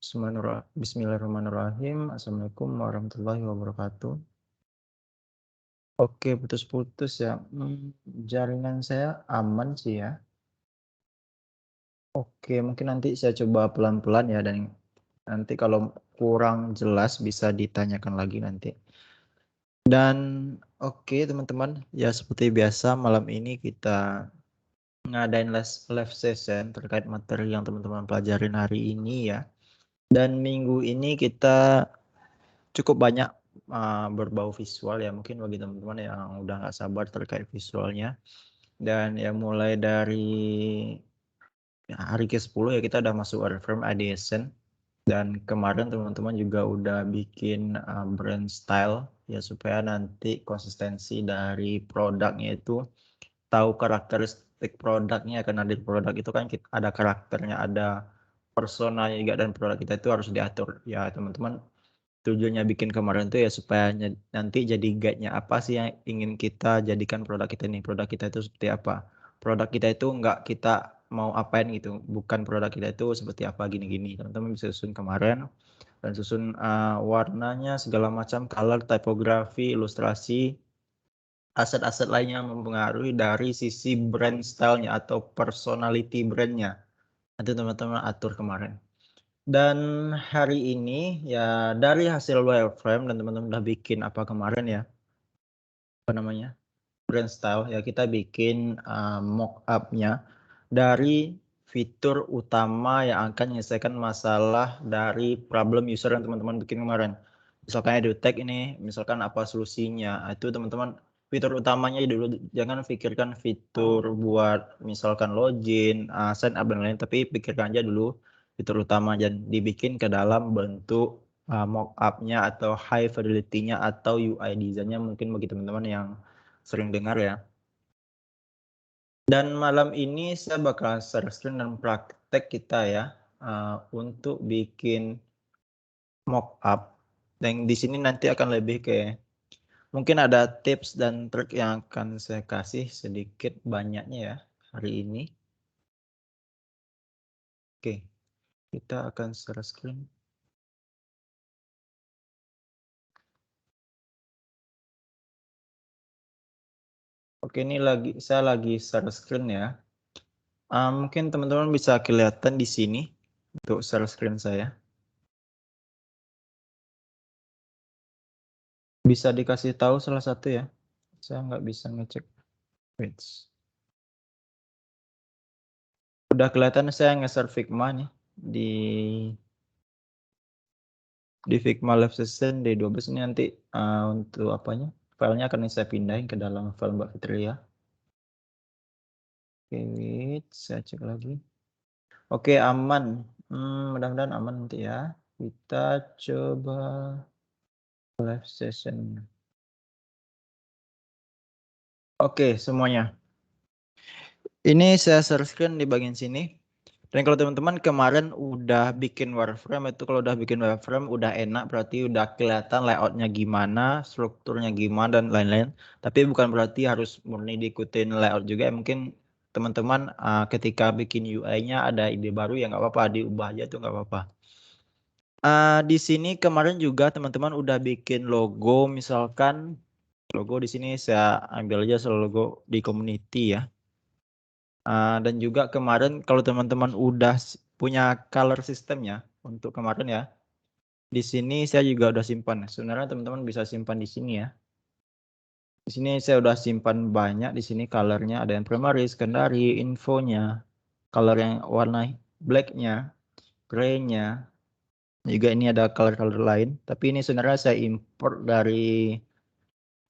Bismillahirrahmanirrahim. Assalamualaikum warahmatullahi wabarakatuh. Oke, putus-putus ya. Jaringan saya aman sih ya. Oke, mungkin nanti saya coba pelan-pelan ya, dan nanti kalau kurang jelas bisa ditanyakan lagi nanti. Dan oke teman-teman, ya seperti biasa malam ini kita ngadain live session terkait materi yang teman-teman pelajarin hari ini ya. Dan minggu ini kita cukup banyak berbau visual ya, mungkin bagi teman-teman yang udah nggak sabar terkait visualnya. Dan ya mulai dari hari ke-10 ya kita udah masuk wireframe ideation. Dan kemarin teman-teman juga udah bikin brand style ya, supaya nanti konsistensi dari produknya itu tahu karakteristik produknya. Karena di produk itu kan ada karakternya, ada personanya juga, dan produk kita itu harus diatur ya teman-teman. Tujuannya bikin kemarin tuh ya supaya nanti jadi guide-nya apa sih yang ingin kita jadikan produk kita ini. Produk kita itu seperti apa. Produk kita itu nggak kita mau apain gitu. Bukan produk kita itu seperti apa gini-gini. Teman-teman bisa susun kemarin. Dan susun warnanya, segala macam, color, typography, ilustrasi, aset-aset lainnya yang mempengaruhi dari sisi brand style-nya atau personality brand-nya. Nanti teman-teman atur kemarin. Dan hari ini ya dari hasil wireframe dan teman-teman udah bikin apa kemarin ya, apa namanya, brand style ya, kita bikin mock-up-nya dari fitur utama yang akan menyelesaikan masalah dari problem user yang teman-teman bikin kemarin. Misalkan EduTech ini, misalkan apa solusinya, itu teman-teman fitur utamanya dulu, jangan pikirkan fitur buat misalkan login, sign up dan lain, tapi pikirkan aja dulu fitur utama dan dibikin ke dalam bentuk mock-up-nya atau high fidelity-nya atau UI design-nya, mungkin bagi teman-teman yang sering dengar ya. Dan malam ini saya bakal share screen dan praktek kita ya untuk bikin mock-up. Dan di sini nanti akan lebih ke mungkin ada tips dan trik yang akan saya kasih sedikit banyaknya ya hari ini. Oke, kita akan share screen. Oke, ini saya lagi share screen ya. Mungkin teman-teman bisa kelihatan di sini untuk share screen saya. Bisa dikasih tahu salah satu ya. Saya nggak bisa ngecek. Wait. Udah kelihatan saya nge-share Figma nih di Figma Live Session D12 ini. Nanti untuk apanya, filenya akan saya pindahin ke dalam file Mbak Fitria. Oke, wait, saya cek lagi. Oke, aman. Mudah-mudahan aman nanti ya. Kita coba live session. Oke, semuanya. Ini saya share screen di bagian sini. Dan kalau teman-teman kemarin udah bikin wireframe, itu kalau udah bikin wireframe udah enak, berarti udah kelihatan layoutnya gimana, strukturnya gimana, dan lain-lain. Tapi bukan berarti harus murni diikutin layout juga. Mungkin teman-teman ketika bikin UI-nya ada ide baru ya nggak apa-apa, diubah aja tuh nggak apa-apa. Di sini kemarin juga teman-teman udah bikin logo, misalkan logo di sini saya ambil aja soal logo di community ya. Dan juga kemarin kalau teman-teman udah punya color systemnya untuk kemarin ya, di sini saya juga udah simpan. Sebenarnya teman-teman bisa simpan di sini ya. Di sini saya udah simpan banyak. Di sini colornya ada yang primary, secondary, infonya, color yang warna blacknya, graynya. Juga ini ada color-color lain. Tapi ini sebenarnya saya import dari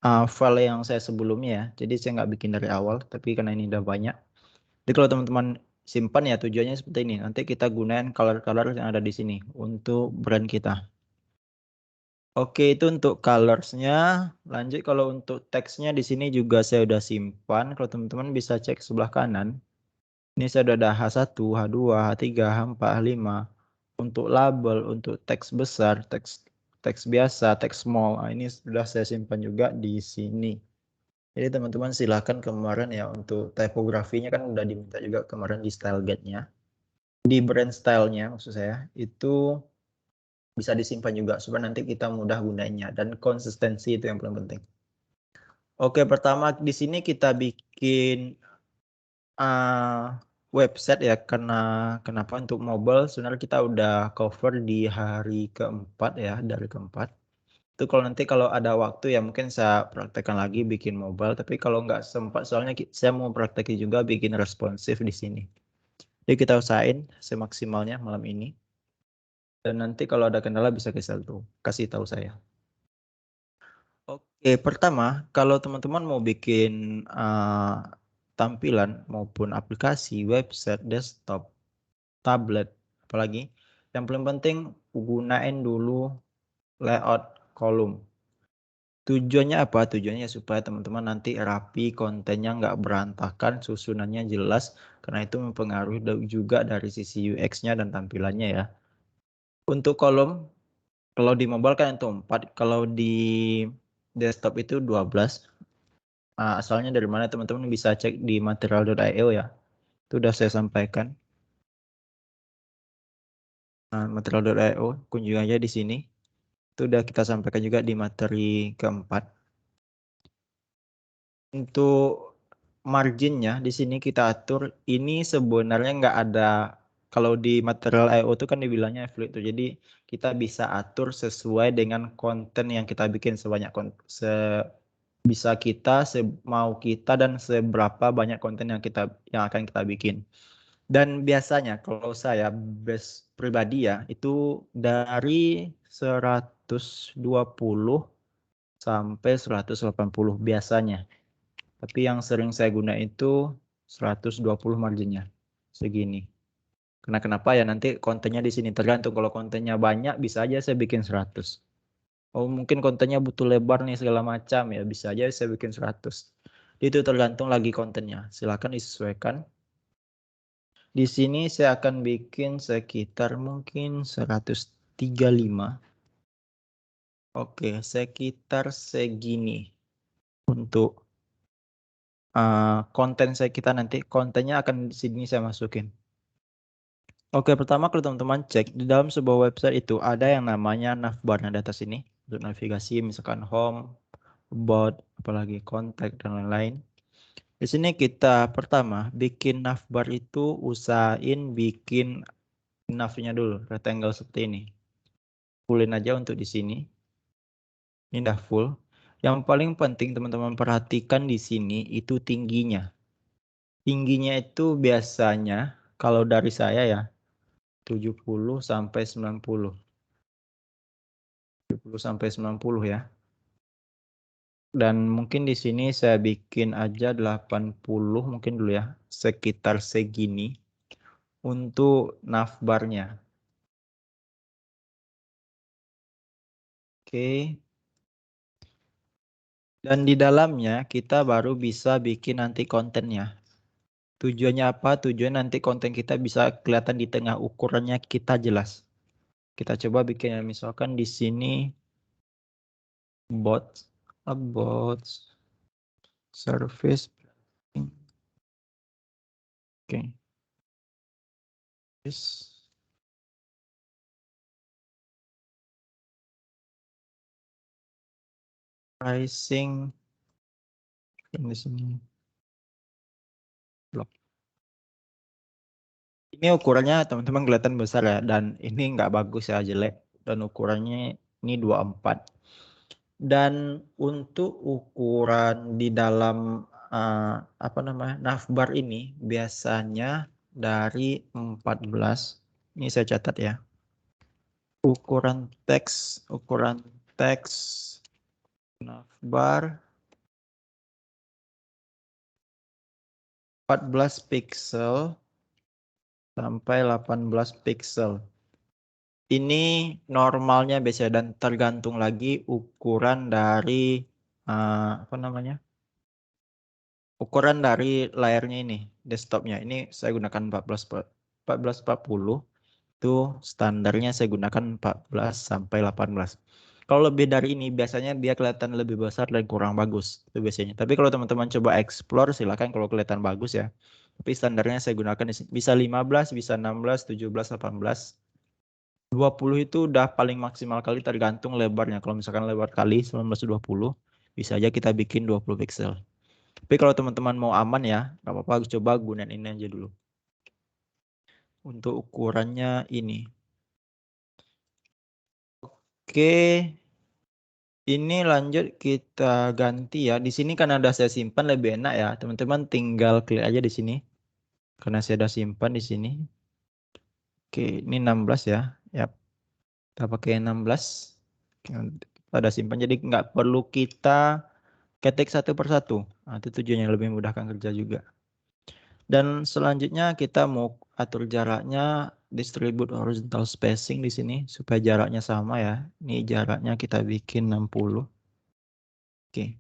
file yang saya sebelumnya ya. Jadi saya nggak bikin dari awal. Tapi karena ini udah banyak. Jadi kalau teman-teman simpan ya tujuannya seperti ini. Nanti kita gunakan color-color yang ada di sini untuk brand kita. Oke, itu untuk colorsnya. Lanjut kalau untuk teksnya di sini juga saya udah simpan. Kalau teman-teman bisa cek sebelah kanan. Ini saya udah ada H1, H2, H3, H4, H5. Untuk label, untuk teks besar, teks biasa, teks small. Ini sudah saya simpan juga di sini. Jadi teman-teman silahkan kemarin ya untuk typografinya kan udah diminta juga kemarin di style guide-nya. Di brand style-nya maksud saya itu bisa disimpan juga supaya nanti kita mudah gunainya, dan konsistensi itu yang paling penting. Oke, pertama di sini kita bikin website ya, karena kenapa untuk mobile sebenarnya kita udah cover di hari keempat ya, dari keempat. Itu kalau nanti kalau ada waktu ya mungkin saya praktekkan lagi bikin mobile, tapi kalau nggak sempat soalnya saya mau praktekin juga bikin responsif di sini. Jadi kita usahain semaksimalnya malam ini. Dan nanti kalau ada kendala bisa kasih tahu saya. Oke, pertama kalau teman-teman mau bikin tampilan maupun aplikasi, website, desktop, tablet, apalagi yang paling penting gunain dulu layout kolom. Tujuannya apa? Tujuannya supaya teman-teman nanti rapi, kontennya nggak berantakan, susunannya jelas, karena itu mempengaruhi juga dari sisi UX-nya dan tampilannya ya. Untuk kolom, kalau di mobile kan itu 4, kalau di desktop itu 12. Asalnya dari mana teman-teman bisa cek di material.io ya. Itu udah saya sampaikan. Material.io, kunjungi aja di sini. Itu udah kita sampaikan juga di materi keempat. Untuk marginnya di sini kita atur, ini sebenarnya nggak ada, kalau di material I.O. itu kan dibilangnya fluid tuh, jadi kita bisa atur sesuai dengan konten yang kita bikin, sebanyak bisa kita, semau kita, dan seberapa banyak konten yang akan kita bikin. Dan biasanya kalau saya base pribadi ya, itu dari 120 sampai 180 biasanya. Tapi yang sering saya guna itu 120 marginnya. Segini. Karena kenapa ya, nanti kontennya di sini tergantung. Kalau kontennya banyak bisa aja saya bikin 100. Oh mungkin kontennya butuh lebar nih segala macam ya, bisa aja saya bikin 100. Itu tergantung lagi kontennya. Silakan disesuaikan. Di sini saya akan bikin sekitar mungkin 135. Oke, sekitar segini untuk konten kita nanti. Kontennya akan di sini saya masukin. Oke, pertama kalau teman-teman cek di dalam sebuah website itu ada yang namanya navbar. Nah, di atas ini untuk navigasi, misalkan home, about, apalagi kontak dan lain-lain. Di sini kita pertama bikin navbar itu usahain bikin navnya dulu rectangle seperti ini. Fullin aja untuk di sini. Ini udah full. Yang paling penting teman-teman perhatikan di sini itu tingginya. Tingginya itu biasanya kalau dari saya ya 70 sampai 90. 70 sampai 90 ya. Dan mungkin di sini saya bikin aja 80 mungkin dulu ya. Sekitar segini untuk navbarnya. Oke. Dan di dalamnya kita baru bisa bikin nanti kontennya. Tujuannya apa? Tujuan nanti konten kita bisa kelihatan di tengah, ukurannya kita jelas. Kita coba bikin ya, misalkan di sini about service. Oke. Pricing di sini. Blok. Ini ukurannya teman-teman kelihatan besar ya, dan ini nggak bagus ya, jelek, dan ukurannya ini 24. Dan untuk ukuran di dalam apa namanya navbar ini biasanya dari 14. Ini saya catat ya. Ukuran teks navbar 14 pixel sampai 18 pixel. Ini normalnya biasa, dan tergantung lagi ukuran dari apa namanya? Ukuran dari layarnya ini, desktopnya. Ini saya gunakan 1440. Itu standarnya saya gunakan 14 sampai 18. Kalau lebih dari ini biasanya dia kelihatan lebih besar dan kurang bagus itu biasanya. Tapi kalau teman-teman coba explore silakan kalau kelihatan bagus ya. Tapi standarnya saya gunakan bisa 15, bisa 16, 17, 18. 20 itu udah paling maksimal kali tergantung lebarnya. Kalau misalkan lebar kali 1920, bisa aja kita bikin 20 pixel. Tapi kalau teman-teman mau aman ya, nggak apa-apa coba gunain ini aja dulu. Untuk ukurannya ini. Oke, ini lanjut kita ganti ya. Di sini kan ada saya simpan lebih enak ya. Teman-teman tinggal klik aja di sini. Karena saya udah simpan di sini. Oke, ini 16 ya. Ya, kita pakai 16. Kita udah simpan, jadi nggak perlu kita ketik satu persatu. Nah, itu tujuannya lebih memudahkan kerja juga. Dan selanjutnya kita mau atur jaraknya, distribute horizontal spacing di sini supaya jaraknya sama ya. Ini jaraknya kita bikin 60. Oke.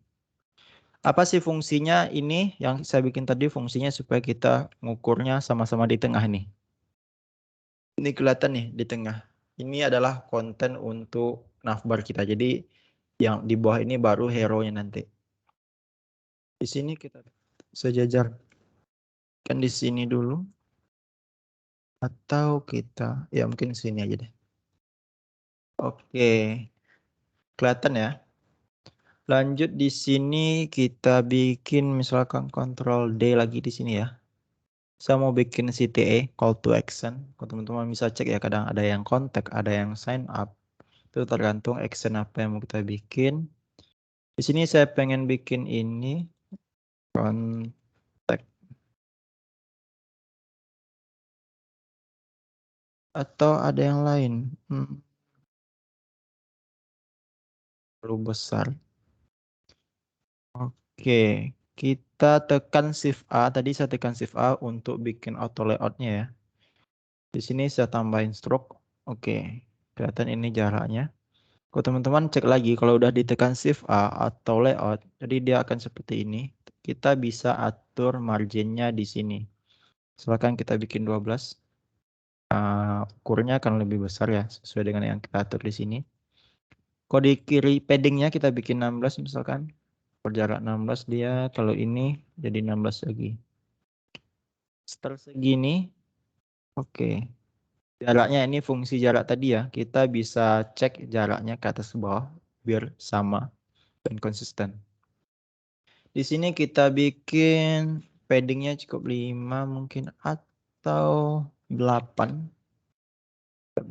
Apa sih fungsinya ini yang saya bikin tadi, fungsinya supaya kita ngukurnya sama-sama di tengah nih. Ini kelihatan nih di tengah. Ini adalah konten untuk navbar kita. Jadi yang di bawah ini baru hero-nya nanti. Di sini kita sejajar kan di sini dulu, atau kita ya mungkin sini aja deh. Oke, kelihatan ya. Lanjut di sini kita bikin misalkan Ctrl D lagi di sini ya. Saya mau bikin CTA, call to action. Kalau teman-teman bisa cek ya, kadang ada yang kontak, ada yang sign up. Itu tergantung action apa yang mau kita bikin. Di sini saya pengen bikin ini kontak, atau ada yang lain. Terlalu besar. Oke, kita tekan Shift A. Tadi saya tekan Shift A untuk bikin auto layoutnya ya. Di sini saya tambahin stroke. Oke, kelihatan ini jaraknya. Kalau teman-teman cek lagi, kalau udah ditekan Shift A atau layout, jadi dia akan seperti ini. Kita bisa atur marginnya di sini. Silakan kita bikin 12. Ukurnya akan lebih besar ya, sesuai dengan yang kita atur di sini. Kalau di kiri paddingnya kita bikin 16 misalkan. Berjarak 16 dia, kalau ini jadi 16 lagi. Setelah segini, oke. Jaraknya ini fungsi jarak tadi ya. Kita bisa cek jaraknya ke atas ke bawah biar sama dan konsisten. Di sini kita bikin paddingnya cukup 5 mungkin atau 8. 8.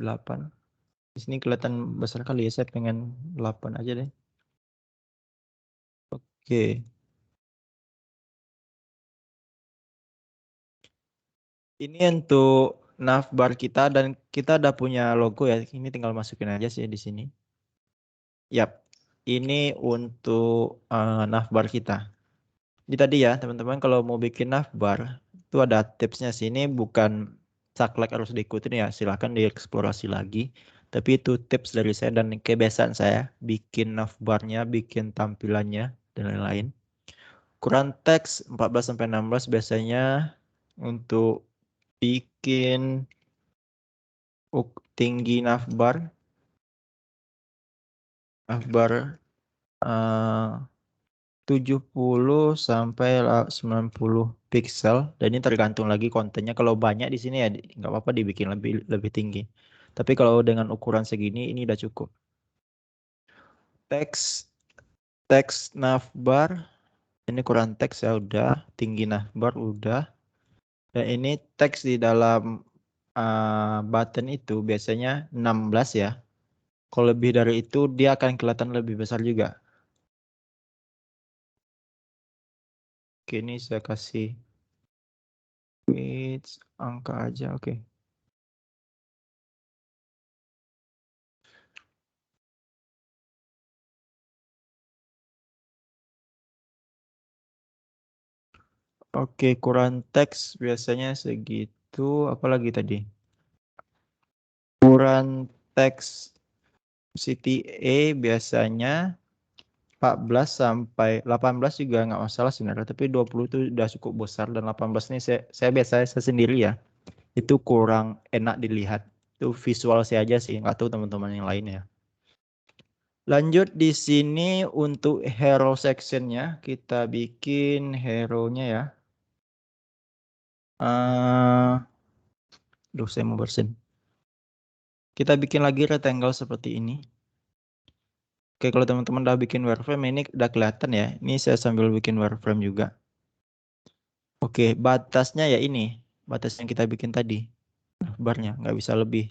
Di sini kelihatan besar kali ya, saya pengen 8 aja deh. Oke. Ini untuk navbar kita dan kita udah punya logo ya. Ini tinggal masukin aja sih di sini. Yap. Ini untuk navbar kita. Jadi tadi ya teman-teman, kalau mau bikin navbar itu ada tipsnya sih. Ini bukan saklek harus diikutin ya. Silahkan dieksplorasi lagi. Tapi itu tips dari saya dan kebiasaan saya bikin navbarnya, bikin tampilannya dan lain-lain. Ukuran teks 14-16 biasanya untuk bikin tinggi navbar eh, 70 sampai 90 pixel, dan ini tergantung lagi kontennya. Kalau banyak di sini ya nggak apa-apa dibikin lebih lebih tinggi. Tapi kalau dengan ukuran segini ini udah cukup. Teks teks navbar ini ukuran teks ya udah, tinggi navbar udah. Dan ini teks di dalam button itu biasanya 16 ya. Kalau lebih dari itu dia akan kelihatan lebih besar juga. Oke, ini saya kasih width angka aja, oke. Oke, ukuran teks biasanya segitu. Apalagi tadi? Ukuran teks CTA biasanya 14 sampai 18 juga nggak masalah sebenarnya. Tapi 20 itu udah cukup besar, dan 18 ini saya biasanya saya sendiri ya. Itu kurang enak dilihat. Itu visual saya aja sih, nggak tahu teman-teman yang lain ya. Lanjut di sini untuk hero sectionnya kita bikin hero-nya ya. Duh, saya mau bersin. Kita bikin lagi rectangle seperti ini. Oke, kalau teman-teman udah bikin wireframe ini udah kelihatan ya. Ini saya sambil bikin wireframe juga. Oke, batasnya ya ini. Batas yang kita bikin tadi. Navbarnya, nggak bisa lebih.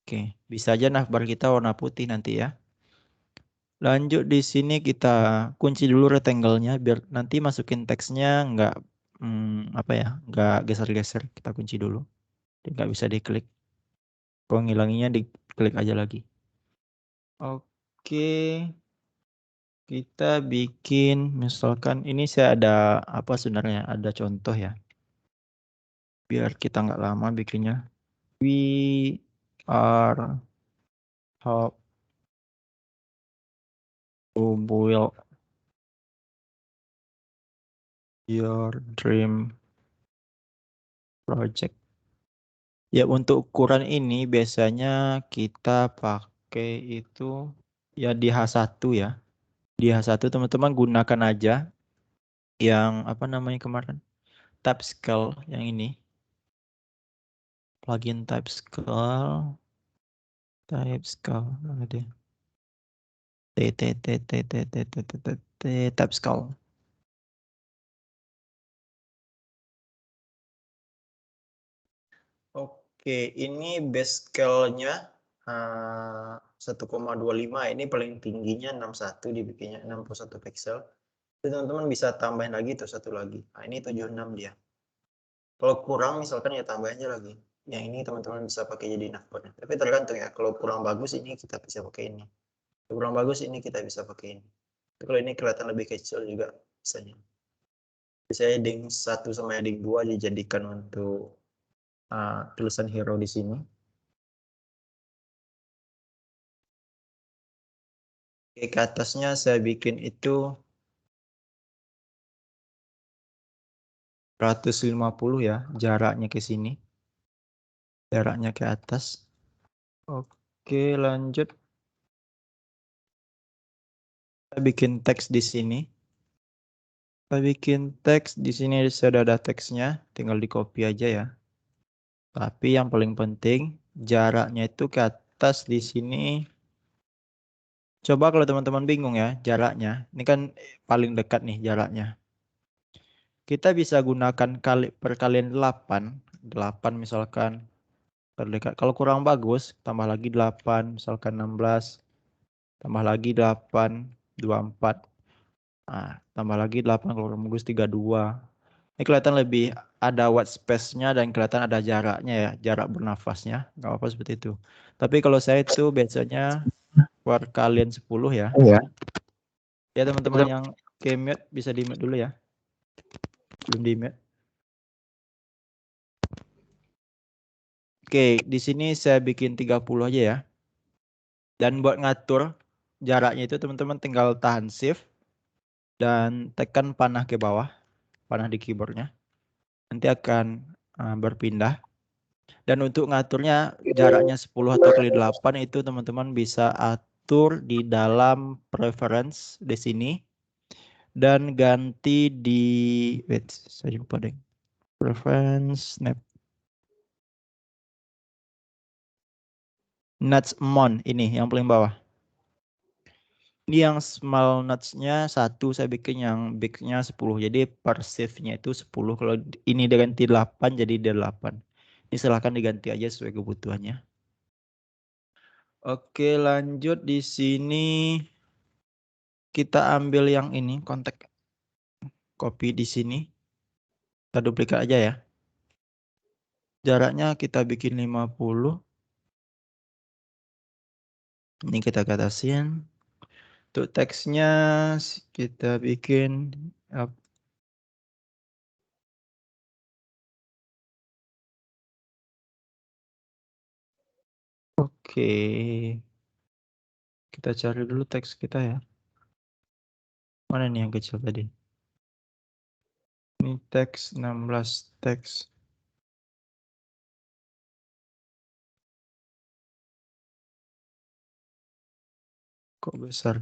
Oke, bisa aja navbar kita warna putih nanti ya. Lanjut di sini kita kunci dulu rectangle-nya biar nanti masukin teksnya nggak apa ya, nggak geser-geser. Kita kunci dulu. Dia nggak bisa diklik. Kalau ngilanginya diklik aja lagi. Oke, kita bikin misalkan ini saya ada apa sebenarnya ada contoh ya. Biar kita nggak lama bikinnya. We are hope to build your dream project. Ya, untuk ukuran ini biasanya kita pakai itu ya di H1 ya. Di H1 teman-teman gunakan aja yang apa namanya kemarin? Type scale yang ini. Plugin type scale. Type scale. Mana dia? T T T T T T T T T T type scale. Oke, ini base scale-nya 1,25. Ini paling tingginya 61 dibikinnya 61 pixel. Jadi teman-teman bisa tambahin lagi tuh satu lagi. Nah, ini 76 dia. Kalau kurang misalkan ya tambah aja lagi. Yang ini teman-teman bisa pakai jadi navbar. Tapi tergantung ya. Kalau kurang bagus ini kita bisa pakai ini. Kalau kurang bagus ini kita bisa pakai ini. Tapi kalau ini kelihatan lebih kecil juga misalnya. Saya heading 1 sama heading 2 dijadikan untuk tulisan hero di sini. Oke, ke atasnya saya bikin itu 150 ya jaraknya ke sini. Jaraknya ke atas. Oke, lanjut. Kita bikin teks di sini. Kita bikin teks di sini sudah ada teksnya, tinggal di copy aja ya. Tapi yang paling penting jaraknya itu ke atas di sini. Coba kalau teman-teman bingung ya jaraknya. Ini kan paling dekat nih jaraknya. Kita bisa gunakan perkalian 8. 8 misalkan terdekat. Kalau kurang bagus, tambah lagi 8, misalkan 16. Tambah lagi 8, 24. Nah, tambah lagi 8 kalau kurang bagus 32. Ini kelihatan lebih ada white space-nya dan kelihatan ada jaraknya ya, jarak bernafasnya. Nggak apa-apa seperti itu. Tapi kalau saya itu biasanya perkalian 10 ya. Ya. Ya teman-teman yang ke mute bisa di mute dulu ya. Belum di mute. Oke, di sini saya bikin 30 aja ya. Dan buat ngatur jaraknya itu teman-teman tinggal tahan shift dan tekan panah ke bawah, panah di keyboardnya. Nanti akan berpindah. Dan untuk ngaturnya jaraknya 10 atau kali 8 itu teman-teman bisa atur di dalam preference di sini. Dan ganti di, wait, saya lupa deh. Preference, snap. Nuts amount ini yang paling bawah. Ini yang small nuts-nya 1, saya bikin yang big-nya 10. Jadi per shift-nya itu 10. Kalau ini diganti 8 jadi 8. Ini silahkan diganti aja sesuai kebutuhannya. Oke, lanjut di sini kita ambil yang ini, kontak copy di sini. Kita duplikat aja ya. Jaraknya kita bikin 50. Ini kita batasin. Untuk teksnya kita bikin oke. Kita cari dulu teks kita ya. Mana nih yang kecil tadi? Ini teks 16 teks. Kok besar?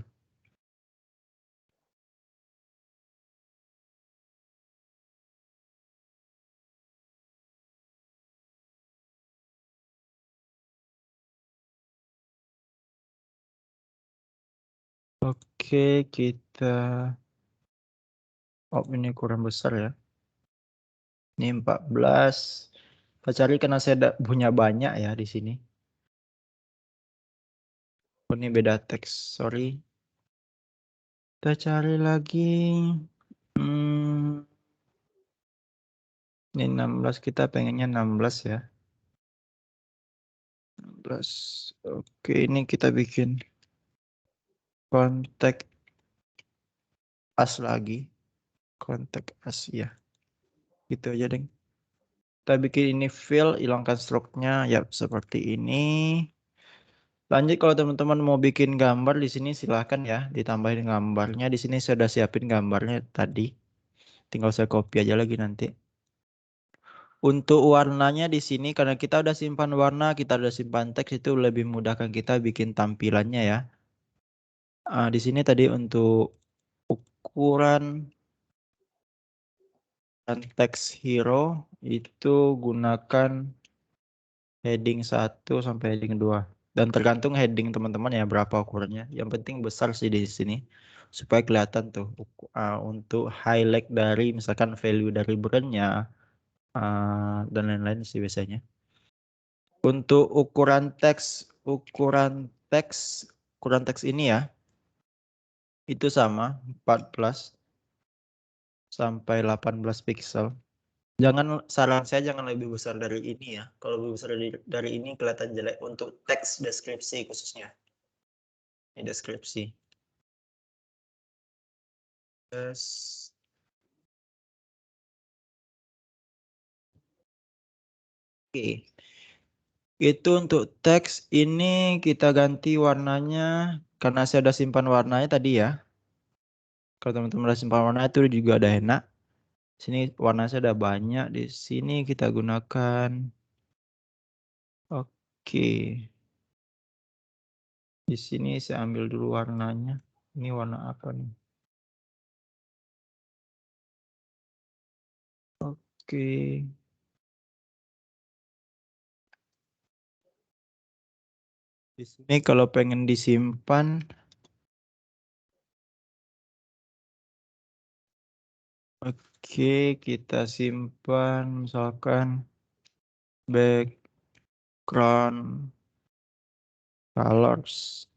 Oke, kita ini kurang besar ya. Ini 14. Kita cari karena saya punya banyak ya di sini. Oh, ini beda teks, sorry. Kita cari lagi. Ini 16, kita pengennya 16 ya. 16. Oke, ini kita bikin kontak as lagi. Kontak as ya. Gitu aja, deh. Kita bikin ini fill, hilangkan stroke-nya ya seperti ini. Lanjut kalau teman-teman mau bikin gambar di sini silahkan ya ditambahin gambarnya. Di sini saya sudah siapin gambarnya tadi. Tinggal saya copy aja lagi nanti. Untuk warnanya di sini karena kita udah simpan warna, kita udah simpan teks itu lebih mudahkan kita bikin tampilannya ya. Di sini tadi untuk ukuran teks hero itu gunakan heading 1 sampai heading 2. Dan tergantung heading teman-teman ya berapa ukurannya. Yang penting besar sih di sini supaya kelihatan tuh untuk highlight dari misalkan value dari brandnya dan lain-lain sih biasanya. Untuk ukuran teks ini ya itu sama 14 sampai 18 pixel. Saran saya jangan lebih besar dari ini ya. Kalau lebih besar dari ini kelihatan jelek untuk teks deskripsi khususnya. Ini deskripsi. Yes. Oke. Itu untuk teks ini kita ganti warnanya karena saya udah simpan warnanya tadi ya. Kalau teman-teman udah simpan warna itu juga udah enak. Sini warna saya udah banyak. Di sini kita gunakan. Oke. Di sini saya ambil dulu warnanya. Ini warna apa nih? Oke. Di sini kalau pengen disimpan. Oke, kita simpan misalkan background colors.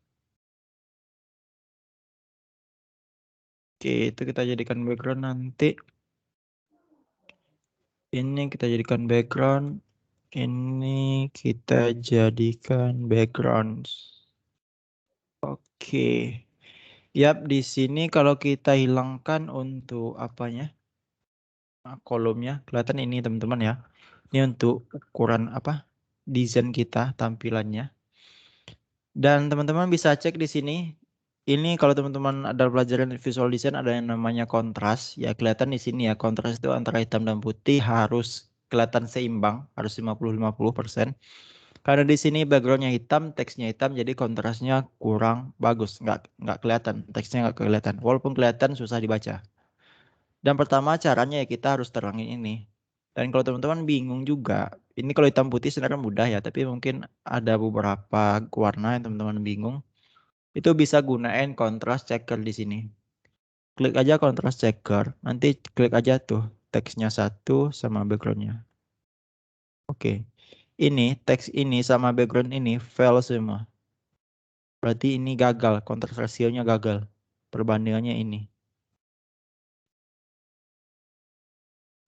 Oke, itu kita jadikan background nanti. Ini kita jadikan background. Ini kita jadikan background. Oke. Yap, di sini kalau kita hilangkan untuk apanya? Kolomnya, kelihatan ini teman-teman ya. Ini untuk ukuran apa? Desain kita, tampilannya. Dan teman-teman bisa cek di sini. Ini kalau teman-teman ada pelajaran visual design ada yang namanya kontras. Ya kelihatan di sini ya kontras itu antara hitam dan putih harus kelihatan seimbang, harus 50-50%. Karena di sini backgroundnya hitam, teksnya hitam, jadi kontrasnya kurang bagus, nggak kelihatan, teksnya nggak kelihatan. Walaupun kelihatan susah dibaca. Dan pertama caranya ya kita harus terangin ini. Dan kalau teman-teman bingung juga, ini kalau hitam putih sebenarnya mudah ya, tapi mungkin ada beberapa warna yang teman-teman bingung. Itu bisa gunain contrast checker di sini. Klik aja contrast checker, nanti klik aja tuh teksnya satu sama backgroundnya. Oke, ini teks ini sama background ini fail semua. Berarti ini gagal, contrast ratio-nya gagal. Perbandingannya ini.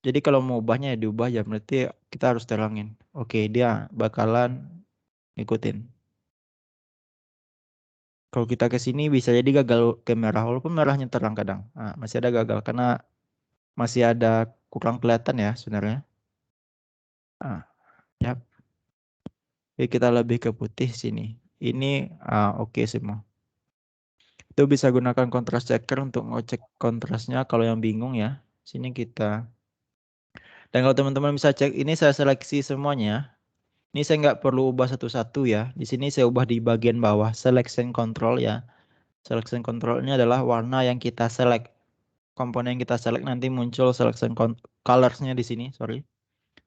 Jadi kalau mau ubahnya ya diubah ya, berarti kita harus terangin. Oke, dia bakalan ngikutin. Kalau kita ke sini bisa jadi gagal ke merah, walaupun merahnya terang kadang. Nah, masih ada gagal karena masih ada kurang kelihatan ya sebenarnya. Nah, ya. Jadi kita lebih ke putih sini. Ini oke semua. Itu bisa gunakan contrast checker untuk ngecek kontrasnya kalau yang bingung ya. Sini kita. Dan kalau teman-teman bisa cek, ini saya seleksi semuanya. Ini saya nggak perlu ubah satu-satu ya. Di sini saya ubah di bagian bawah, selection control ya. Selection control ini adalah warna yang kita select. Komponen yang kita select nanti muncul selection colors-nya di sini, sorry.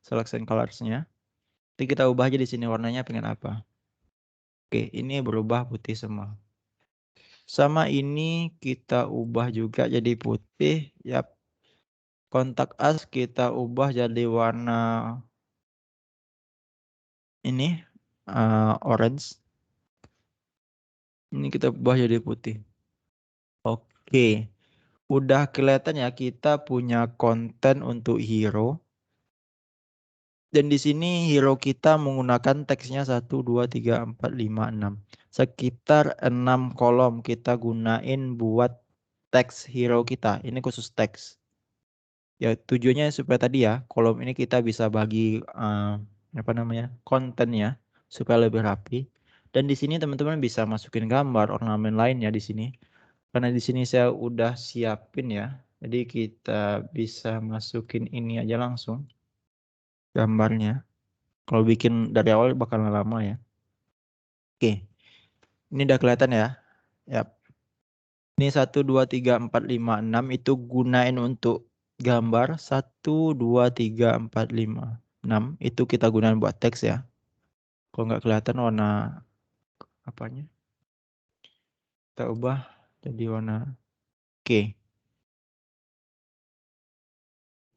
Selection colors-nya. Nanti kita ubah aja di sini warnanya pengen apa. Oke, ini berubah putih semua. Sama ini kita ubah juga jadi putih. Yap. Kontak us kita ubah jadi warna ini orange. Ini kita ubah jadi putih. Oke. Udah kelihatan ya kita punya konten untuk hero. Dan di sini hero kita menggunakan teksnya 1, 2, 3, 4, 5, 6. Sekitar 6 kolom kita gunain buat teks hero kita. Ini khusus teks. Ya tujuannya supaya tadi ya kolom ini kita bisa bagi apa namanya kontennya supaya lebih rapi. Dan di sini teman-teman bisa masukin gambar ornamen lainnya di sini. Karena di sini saya udah siapin ya. Jadi kita bisa masukin ini aja langsung gambarnya. Kalau bikin dari awal bakal lama ya. Oke, ini udah kelihatan ya. Yap. Ini 1, 2, 3, 4, 5, 6 itu gunain untuk gambar 1, 2, 3, 4, 5, 6 itu kita gunain buat teks ya. Kalau nggak kelihatan warna apanya, kita ubah jadi warna. Oke,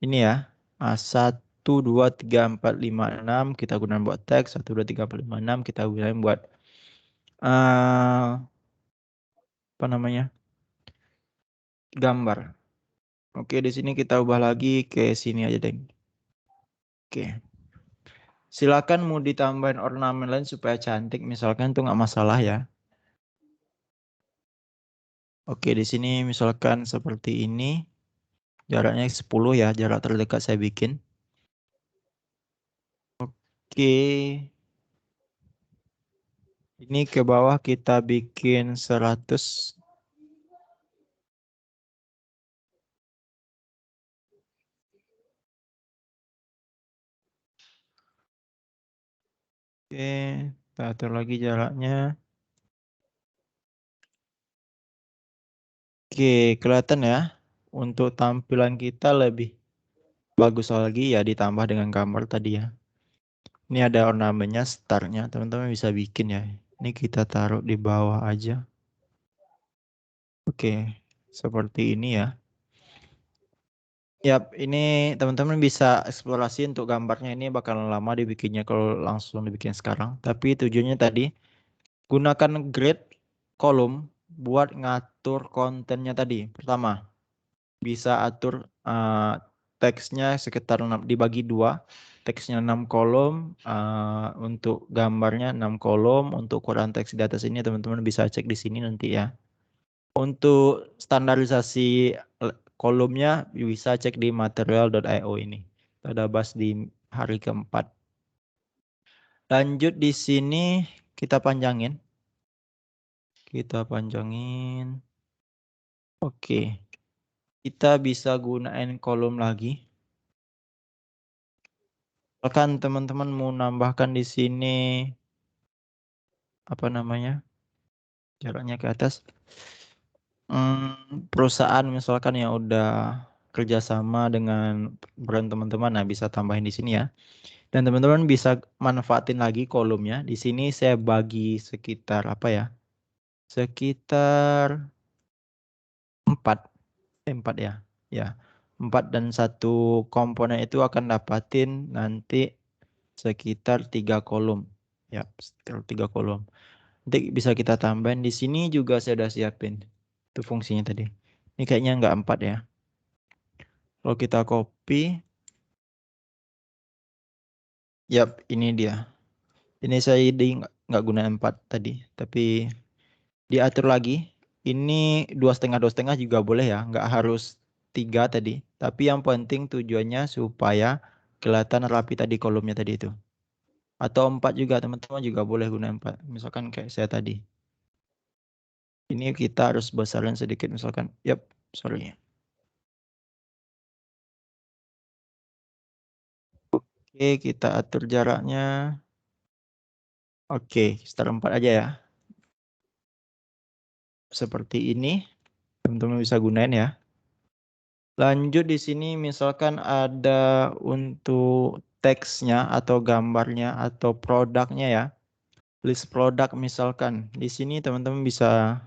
ini ya. 1, 2, 3, 4, 5, 6 kita gunain buat teks. 1, 2, 3, 4, 5, 6 kita gunain buat apa namanya gambar. Oke, di sini kita ubah lagi ke sini aja deh. Oke. Silakan mau ditambahin ornamen lain supaya cantik, misalkan itu nggak masalah ya. Oke, di sini misalkan seperti ini. Jaraknya 10 ya, jarak terdekat saya bikin. Oke. Ini ke bawah kita bikin 100. Oke, kita atur lagi jaraknya. Oke, kelihatan ya. Untuk tampilan kita lebih bagus lagi ya ditambah dengan gambar tadi ya. Ini ada ornamennya, startnya. Teman-teman bisa bikin ya. Ini kita taruh di bawah aja. Oke, seperti ini ya. Yap, ini teman-teman bisa eksplorasi untuk gambarnya. Ini bakal lama dibikinnya kalau langsung dibikin sekarang. Tapi tujuannya tadi, gunakan grid kolom buat ngatur kontennya tadi. Pertama, bisa atur teksnya sekitar 6, dibagi 2. Teksnya 6 kolom, untuk gambarnya 6 kolom. Untuk ukuran teks di atas ini teman-teman bisa cek di sini nanti ya. Untuk standarisasi kolomnya bisa cek di material.io ini. Kita ada bahas di hari keempat. Lanjut di sini kita panjangin. Kita panjangin. Oke. Kita bisa gunain kolom lagi. Bahkan teman-teman mau nambahkan di sini apa namanya? Jaraknya ke atas. Perusahaan misalkan yang udah kerjasama dengan brand teman-teman, nah bisa tambahin di sini ya. Dan teman-teman bisa manfaatin lagi kolomnya. Di sini saya bagi sekitar apa ya? Sekitar 4. 4 ya. Ya. 4 dan satu komponen itu akan dapatin nanti sekitar 3 kolom. Ya, sekitar 3 kolom. Nanti bisa kita tambahin. Di sini juga saya udah siapin. Itu fungsinya tadi. Ini kayaknya nggak 4 ya. Kalau kita copy. Yap, ini dia. Ini saya nggak guna 4 tadi. Tapi diatur lagi. Ini 2,5 juga boleh ya. Nggak harus 3 tadi. Tapi yang penting tujuannya supaya kelihatan rapi tadi kolomnya tadi itu. Atau 4 juga teman-teman juga boleh guna 4. Misalkan kayak saya tadi. Ini kita harus besarin sedikit misalkan. Yap, sorry. Oke, kita atur jaraknya. Oke, start 4 aja ya. Seperti ini. Teman-teman bisa gunain ya. Lanjut di sini misalkan ada untuk teksnya atau gambarnya atau produknya ya. List produk misalkan. Di sini teman-teman bisa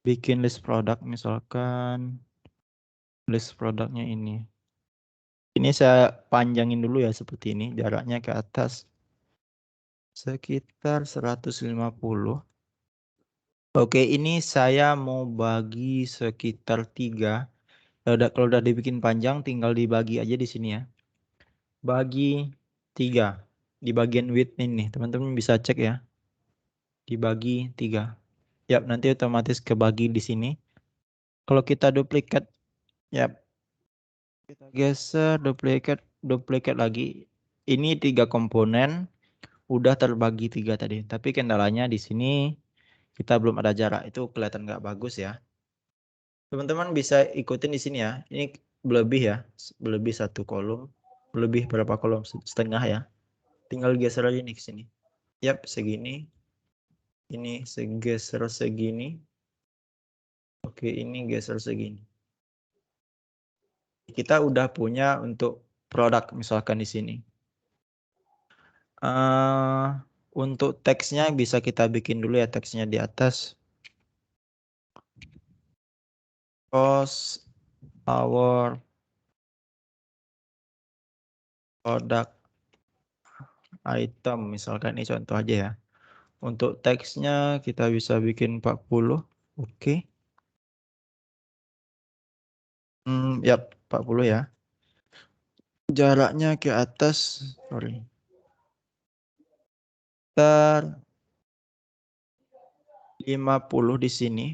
bikin list produk, misalkan list produknya ini. Ini saya panjangin dulu ya seperti ini, jaraknya ke atas sekitar 150. Oke, ini saya mau bagi sekitar 3. Kalau udah dibikin panjang, tinggal dibagi aja di sini ya. Bagi 3. Di bagian width ini, teman-teman bisa cek ya. Dibagi 3. Yap, nanti otomatis kebagi di sini. Kalau kita duplikat, yap, kita geser, duplikat lagi. Ini 3 komponen, udah terbagi 3 tadi. Tapi kendalanya di sini kita belum ada jarak, itu kelihatan nggak bagus ya. Teman-teman bisa ikutin di sini ya. Ini berlebih ya, berlebih 1 kolom, berlebih berapa kolom? Setengah ya. Tinggal geser aja nih ke sini. Yap, segini. Ini geser segini. Oke, ini geser segini. Kita udah punya untuk produk misalkan di sini. Untuk teksnya bisa kita bikin dulu ya, teksnya di atas. Cost our product item, misalkan ini contoh aja ya. Untuk teksnya kita bisa bikin 40. Oke. Yap, 40 ya. Jaraknya ke atas, sorry. Sekitar 50 di sini.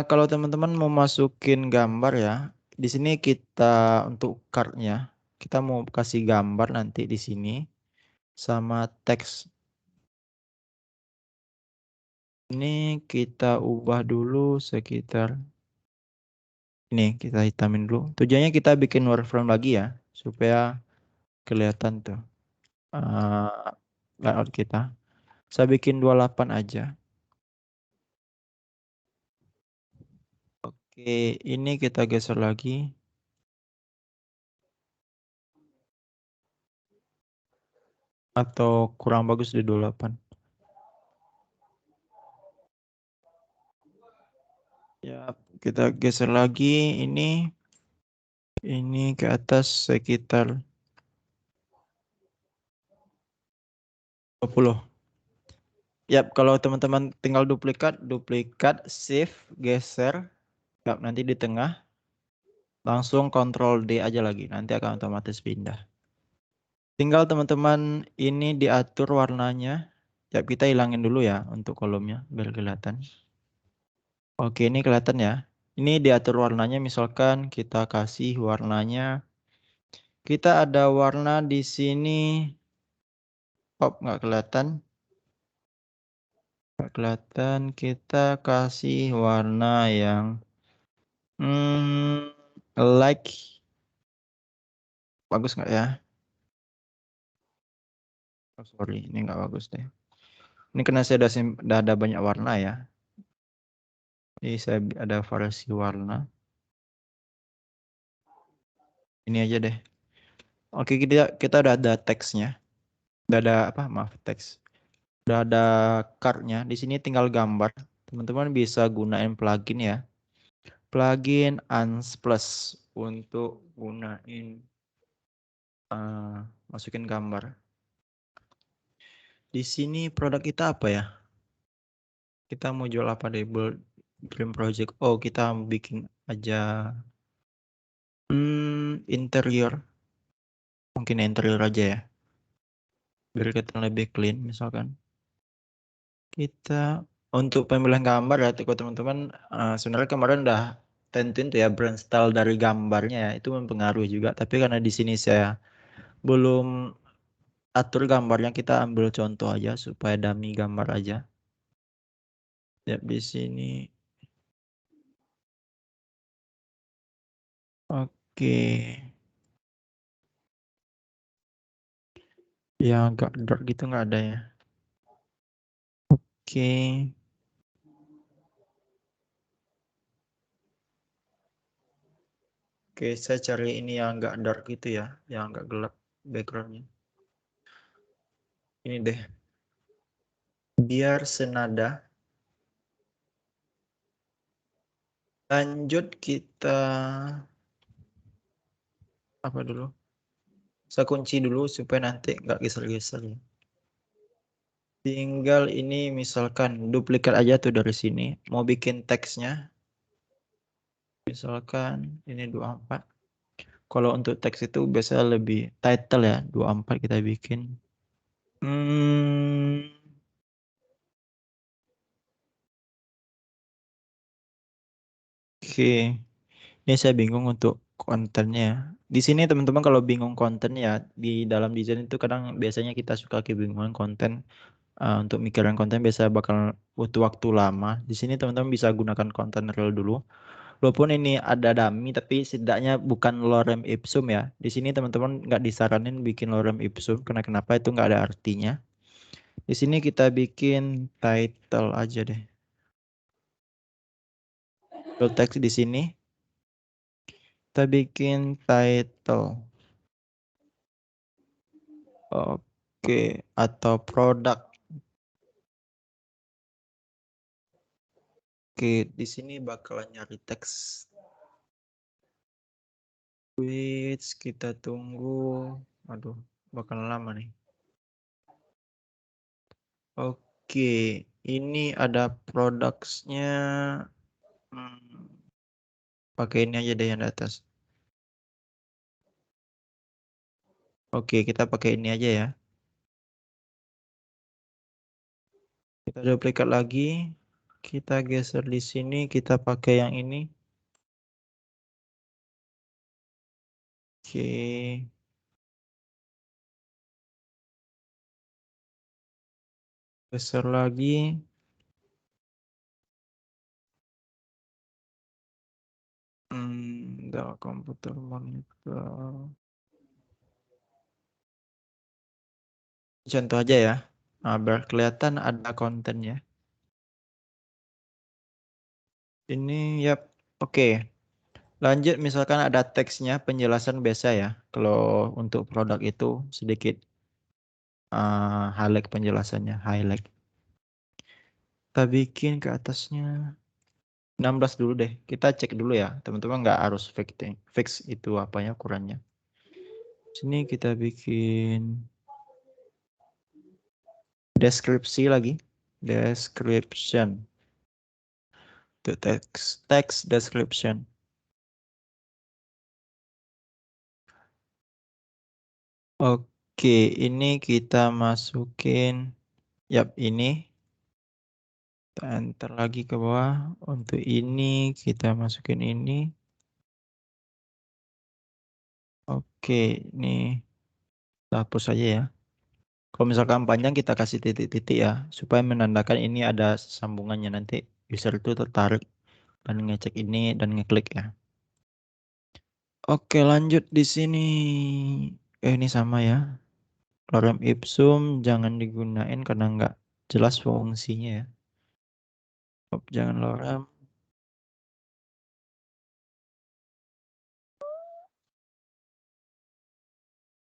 Kalau teman-teman mau masukin gambar ya, di sini kita untuk card-nya, kita mau kasih gambar nanti di sini sama teks. Ini kita ubah dulu sekitar ini, kita hitamin dulu. Tujuannya kita bikin wireframe lagi ya, supaya kelihatan tuh layout kita. Saya bikin 28 aja. Oke, ini kita geser lagi. Atau kurang bagus di 28. Ya, kita geser lagi ini ke atas sekitar 20. Yap, kalau teman-teman tinggal duplikat, shift, geser. Yap, nanti di tengah langsung Ctrl D aja lagi, nanti akan otomatis pindah. Tinggal teman-teman ini diatur warnanya. Yap, kita hilangin dulu ya untuk kolomnya biar kelihatan. Oke, ini kelihatan ya. Ini diatur warnanya, misalkan kita kasih warnanya. Kita ada warna di sini. Oh, nggak kelihatan. Nggak kelihatan. Kita kasih warna yang like. Bagus nggak ya? Oh, sorry, ini nggak bagus deh. Ini karena saya udah ada banyak warna ya. Jadi saya ada variasi warna. Ini aja deh. Oke, kita udah ada teksnya. Udah ada apa? Maaf, teks. Udah ada card-nya. Di sini tinggal gambar. Teman-teman bisa gunain plugin ya. Plugin Unsplash untuk gunain masukin gambar. Di sini produk kita apa ya? Kita mau jual apa deh? Dream Project. Oh, kita bikin aja interior. Mungkin interior aja ya. Biar kita lebih clean misalkan. Kita untuk pemilihan gambar ya teman-teman, sebenarnya kemarin udah tentuin tuh ya brand style dari gambarnya ya, itu mempengaruhi juga. Tapi karena di sini saya belum atur gambarnya, kita ambil contoh aja supaya dummy gambar aja. Ya di sini. Oke. Yang agak dark gitu nggak ada ya. Oke. Oke, saya cari ini yang agak dark gitu ya, yang agak gelap backgroundnya. Ini deh. Biar senada. Lanjut kita apa dulu? Saya kunci dulu supaya nanti nggak geser-geser ya. Tinggal ini misalkan duplikat aja tuh dari sini. Mau bikin teksnya, misalkan ini 24. Kalau untuk teks itu biasanya lebih title ya, 24 kita bikin. Hmm, oke. Ini saya bingung untuk kontennya. Di sini teman-teman kalau bingung konten ya, di dalam desain itu kadang biasanya kita suka kebingungan konten. Untuk mikirin konten biasa bakal butuh waktu lama. Di sini teman-teman bisa gunakan konten real dulu. Walaupun ini ada dummy, tapi setidaknya bukan lorem ipsum ya. Di sini teman-teman nggak disaranin bikin lorem ipsum, karena kenapa itu nggak ada artinya. Di sini kita bikin title aja deh. Full text di sini. Kita bikin title. Oke, atau produk. Oke, di sini bakalan nyari teks. Which kita tunggu. Aduh, bakal lama nih. Oke, ini ada produknya. Hmm, pakai ini aja deh yang di atas. Oke, kita pakai ini aja ya. Kita duplikat lagi. Kita geser di sini. Kita pakai yang ini. Oke. Geser lagi. Udah komputer monitor. Contoh aja ya. Nah, biar kelihatan ada kontennya. Ini ya, oke. Lanjut, misalkan ada teksnya, penjelasan biasa ya. Kalau untuk produk itu sedikit highlight penjelasannya, highlight. Kita bikin ke atasnya 16 dulu deh. Kita cek dulu ya, teman-teman nggak harus fix itu apanya ukurannya. Sini kita bikin deskripsi lagi, description, the text description. Oke, ini kita masukin, yap ini. Kita enter lagi ke bawah. Untuk ini kita masukin ini. Oke, ini kita hapus saja ya. Kalau misalkan panjang kita kasih titik-titik ya, supaya menandakan ini ada sambungannya, nanti user itu tertarik dan ngecek ini dan ngeklik ya. Oke, lanjut di sini. Ini sama ya. Lorem ipsum jangan digunain karena nggak jelas fungsinya ya. Jangan lorem.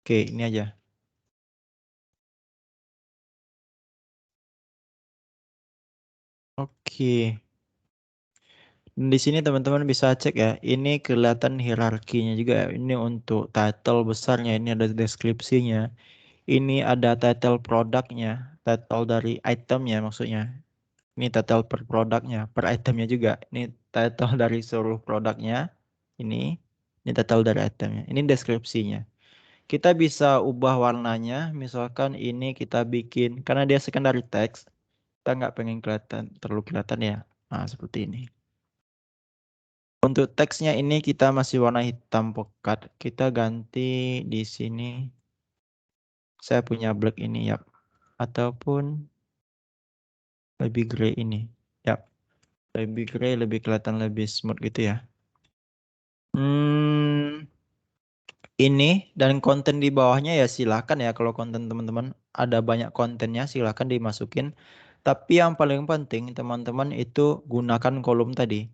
Oke, ini aja. Oke. Di sini teman-teman bisa cek ya. Ini kelihatan hierarkinya juga ya. Ini untuk title besarnya, ini ada deskripsinya. Ini ada title produknya, title dari itemnya maksudnya. Ini title per produknya, per itemnya juga. Ini title dari seluruh produknya. Ini title dari itemnya. Ini deskripsinya. Kita bisa ubah warnanya. Misalkan ini kita bikin, karena dia secondary text, kita nggak pengen kelihatan, terlalu kelihatan ya. Nah, seperti ini. Untuk teksnya ini kita masih warna hitam pekat. Kita ganti di sini. Saya punya black ini ya. Ataupun lebih gray ini. Ya, lebih gray, lebih kelihatan lebih smooth gitu ya. Hmm, ini dan konten di bawahnya ya silakan ya, kalau konten teman-teman ada banyak kontennya silakan dimasukin. Tapi yang paling penting teman-teman itu gunakan kolom tadi.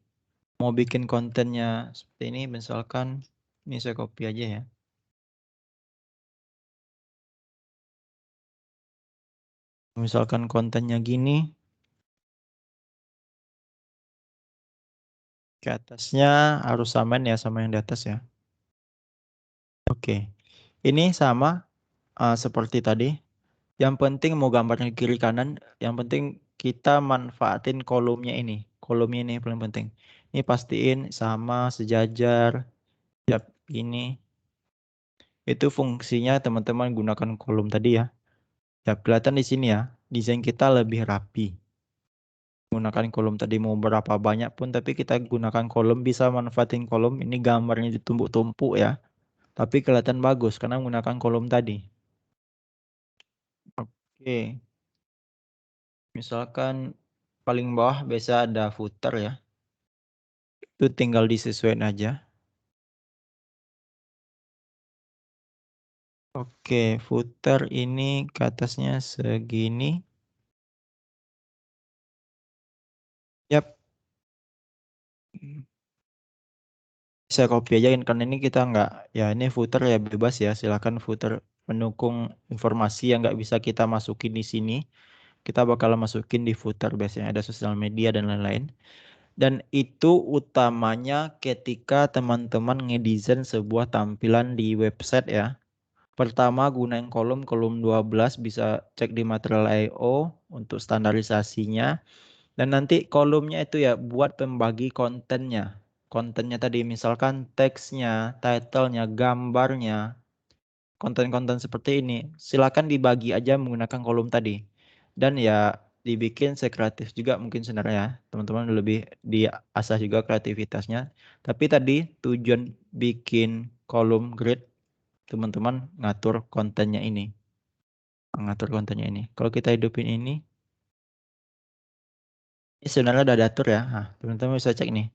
Mau bikin kontennya seperti ini misalkan, ini saya copy aja ya. Misalkan kontennya gini. Ke atasnya harus samain ya sama yang di atas ya. Oke. Ini sama seperti tadi. Yang penting mau gambarnya kiri kanan, yang penting kita manfaatin kolomnya ini. Kolomnya ini paling penting. Ini pastiin sama sejajar. Yap, ini. Itu fungsinya teman-teman gunakan kolom tadi ya. Ya, kelihatan di sini ya. Desain kita lebih rapi. Gunakan kolom tadi mau berapa banyak pun, tapi kita gunakan kolom, bisa manfaatin kolom. Ini gambarnya ditumpuk-tumpuk ya. Tapi kelihatan bagus karena menggunakan kolom tadi. Oke. Misalkan paling bawah biasa ada footer ya. Itu tinggal disesuaikan aja. Oke, footer ini ke atasnya segini. Yap, saya copy aja karena ini kita nggak, ya ini footer ya bebas ya. Silakan footer pendukung informasi yang nggak bisa kita masukin di sini. Kita bakal masukin di footer biasanya ada sosial media dan lain-lain. Dan itu utamanya ketika teman-teman ngedesain sebuah tampilan di website ya. Pertama gunain kolom 12, bisa cek di Material.io untuk standarisasinya. Dan nanti kolomnya itu ya buat pembagi kontennya. Kontennya tadi misalkan teksnya, titlenya, gambarnya, konten-konten seperti ini. Silakan dibagi aja menggunakan kolom tadi. Dan ya dibikin sekreatif juga mungkin sebenarnya. Teman-teman lebih diasah juga kreativitasnya. Tapi tadi tujuan bikin kolom grid, teman-teman ngatur kontennya ini. Ngatur kontennya ini. Kalau kita hidupin ini sebenarnya udah diatur ya. Nah, teman-teman bisa cek nih.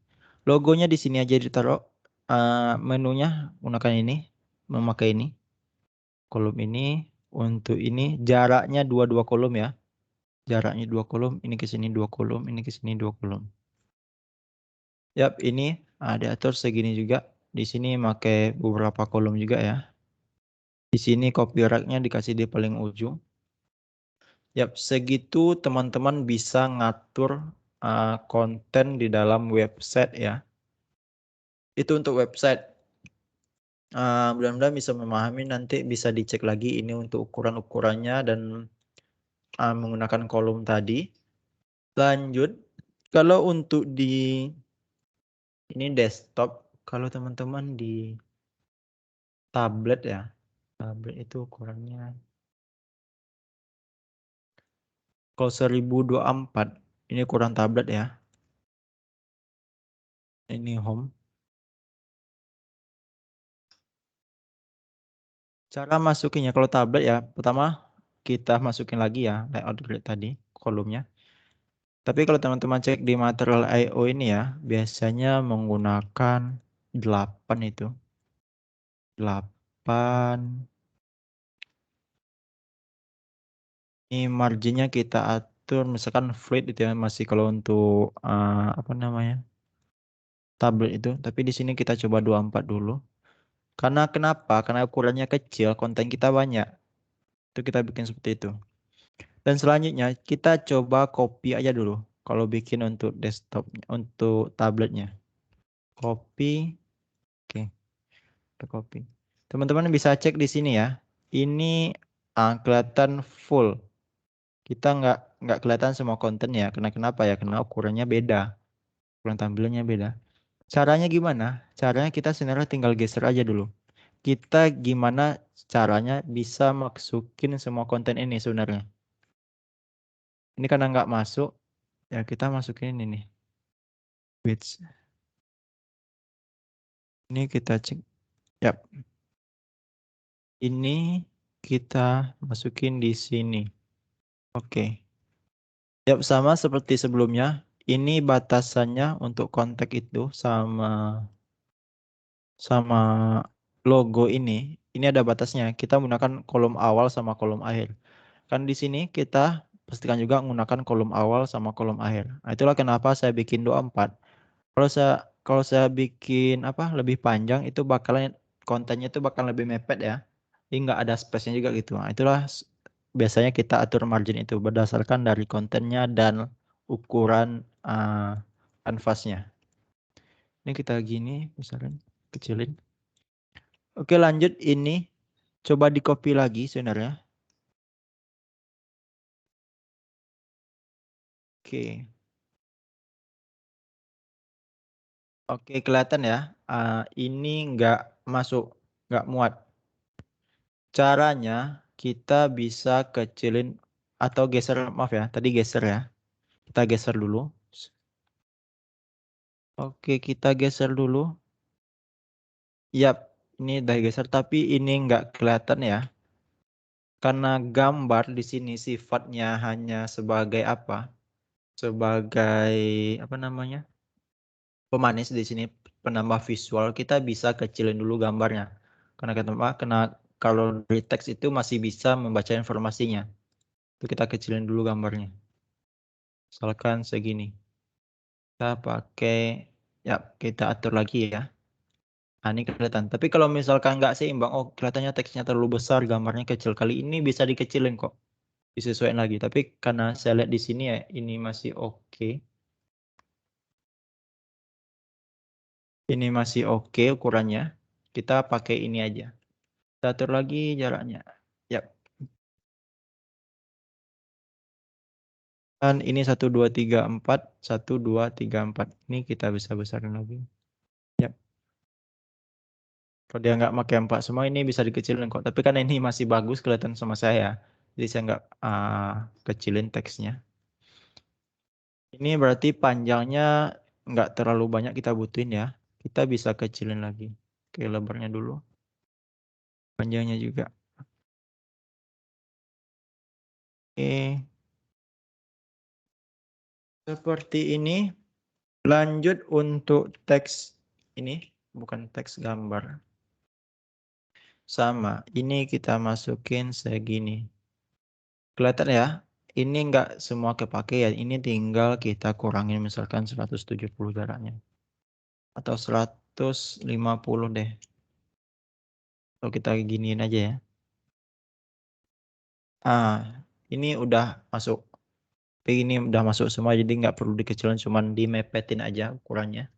Logonya di sini aja ditaruh. Menunya gunakan ini, memakai ini. Kolom ini, untuk ini jaraknya dua kolom ya. Jaraknya dua kolom, ini ke sini dua kolom, ini ke sini dua kolom. Yap, ini diatur segini juga. Di sini pakai beberapa kolom juga ya. Di sini copyrightnya dikasih di paling ujung. Yap, segitu teman-teman bisa ngatur konten di dalam website ya. Itu untuk website. Mudah-mudahan bisa memahami, nanti bisa dicek lagi ini untuk ukuran-ukurannya dan menggunakan kolom tadi. Lanjut, kalau untuk di ini desktop, kalau teman-teman di tablet ya, tablet itu ukurannya kalau 1024, ini ukuran tablet ya. Ini home. Cara masukinnya kalau tablet ya, pertama kita masukin lagi ya layout grid tadi, kolomnya. Tapi kalau teman-teman cek di Material.io ini ya, biasanya menggunakan 8 itu. 8. Ini marginnya kita atur misalkan fluid itu ya, masih kalau untuk apa namanya? Tablet itu, tapi di sini kita coba 24 dulu. Karena kenapa? Karena ukurannya kecil, konten kita banyak. Itu kita bikin seperti itu. Dan selanjutnya kita coba copy aja dulu. Kalau bikin untuk desktop, untuk tabletnya. Copy. Oke, kita copy. Teman-teman bisa cek di sini ya. Ini kelihatan full. Kita nggak kelihatan semua konten ya. Kenapa ya? Karena ukurannya beda. Ukuran tampilannya beda. Caranya gimana? Caranya kita sebenarnya tinggal geser aja dulu. Kita gimana caranya bisa masukin semua konten ini sebenarnya. Ini karena nggak masuk, ya kita masukin ini nih. Width. Ini kita cek. Yap. Ini kita masukin di sini. Oke. Yap, sama seperti sebelumnya. Ini batasannya untuk konteks itu sama logo ini. Ini ada batasnya. Kita menggunakan kolom awal sama kolom akhir. Kan di sini kita pastikan juga menggunakan kolom awal sama kolom akhir. Nah, itulah kenapa saya bikin 24. Kalau saya bikin apa lebih panjang itu bakalan kontennya itu bakal lebih mepet ya. Jadi nggak ada space-nya juga gitu. Nah, itulah biasanya kita atur margin itu berdasarkan dari kontennya dan ukuran kanvasnya. Ini kita gini, misalkan kecilin. Oke, lanjut ini. Coba di copy lagi sebenarnya. Oke. Oke, kelihatan ya. Ini nggak masuk, nggak muat. Caranya kita bisa kecilin atau geser, maaf ya, tadi geser ya. Kita geser dulu. Oke, kita geser dulu. Yap, ini udah geser, tapi ini nggak kelihatan ya. Karena gambar di sini sifatnya hanya sebagai apa? Sebagai apa namanya? Pemanis di sini, penambah visual, kita bisa kecilin dulu gambarnya. Karena kalau dari teks itu masih bisa membaca informasinya. Itu kita kecilin dulu gambarnya. Misalkan segini. Kita pakai, ya kita atur lagi ya. Nah, ini kelihatan. Tapi kalau misalkan nggak seimbang, oh kelihatannya teksnya terlalu besar, gambarnya kecil. Kali ini bisa dikecilin kok. Disesuaikan lagi. Tapi karena saya lihat di sini ya, ini masih oke. Ini masih oke ukurannya. Kita pakai ini aja. Kita atur lagi jaraknya. Yap. Dan ini 1, 2, 3, 4. 1, 2, 3, 4. Ini kita bisa besarin lagi. Yap. Kalau dia nggak pakai 4 semua, ini bisa dikecilin kok. Tapi kan ini masih bagus kelihatan sama saya. Jadi saya nggak kecilin teksnya. Ini berarti panjangnya nggak terlalu banyak kita butuhin ya. Kita bisa kecilin lagi. Oke, lebarnya dulu. Panjangnya juga. Oke. Seperti ini. Lanjut untuk teks ini. Bukan teks gambar. Sama. Ini kita masukin segini. Kelihatan ya? Ini nggak semua kepake ya. Ini tinggal kita kurangin misalkan 170 jaraknya. Atau 150 deh. Kalau kita giniin aja ya. Ini udah masuk. Tapi ini udah masuk semua jadi nggak perlu dikecilin, cuman dimepetin aja ukurannya.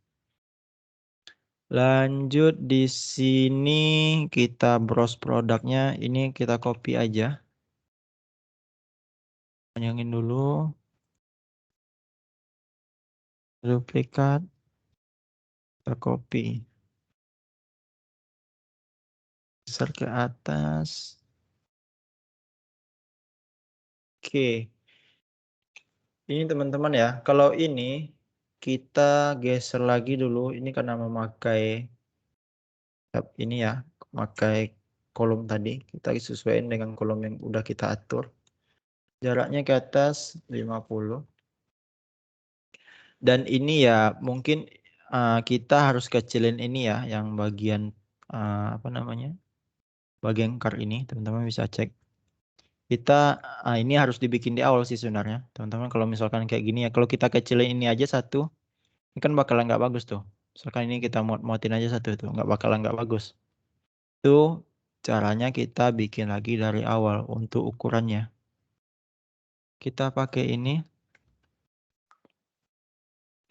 Lanjut di sini kita browse produknya. Ini kita copy aja. Panjangin dulu. Duplikat. Kita copy. Besar ke atas. Oke. Ini teman-teman ya. Kalau ini kita geser lagi dulu. Ini karena memakai ini ya. Memakai kolom tadi. Kita sesuaikan dengan kolom yang udah kita atur. Jaraknya ke atas 50. Dan ini ya mungkin kita harus kecilin ini ya. Yang bagian apa namanya. Bagian car ini. Teman-teman bisa cek. Kita ini harus dibikin di awal sih sebenarnya. Teman-teman kalau misalkan kayak gini ya. Kalau kita kecilin ini aja satu. Ini kan bakalan nggak bagus tuh. Misalkan ini kita muatin aja satu tuh. Nggak bagus. Itu caranya kita bikin lagi dari awal untuk ukurannya. Kita pakai ini.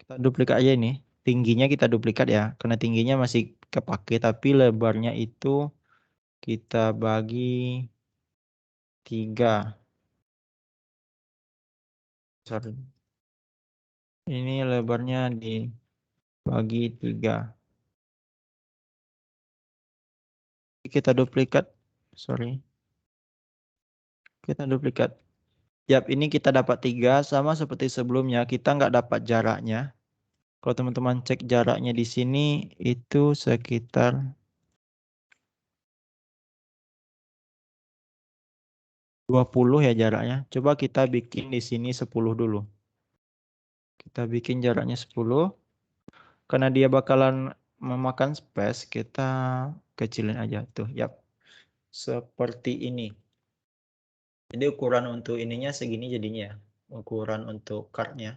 Kita duplikat aja ini. Tingginya kita duplikat ya. Karena tingginya masih kepake. Tapi lebarnya itu kita bagi 3. Sorry. Ini lebarnya dibagi 3. Kita duplikat. Sorry. Kita duplikat. Yap, ini kita dapat 3 sama seperti sebelumnya. Kita nggak dapat jaraknya. Kalau teman-teman cek jaraknya di sini itu sekitar 20 ya jaraknya. Coba kita bikin di sini 10 dulu. Kita bikin jaraknya 10. Karena dia bakalan memakan space, kita kecilin aja tuh. Yap. Seperti ini. Jadi ukuran untuk ininya segini jadinya. Ukuran untuk cardnya.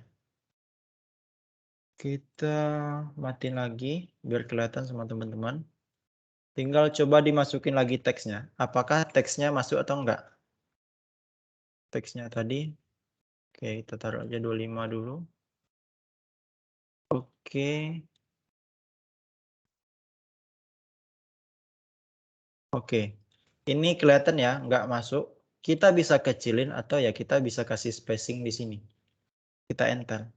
Kita matiin lagi biar kelihatan sama teman-teman. Tinggal coba dimasukin lagi teksnya. Apakah teksnya masuk atau enggak? Teksnya tadi. Oke, kita taruh aja 25 dulu. Oke. Oke, ini kelihatan ya, nggak masuk. Kita bisa kecilin atau ya kita bisa kasih spacing di sini. Kita enter.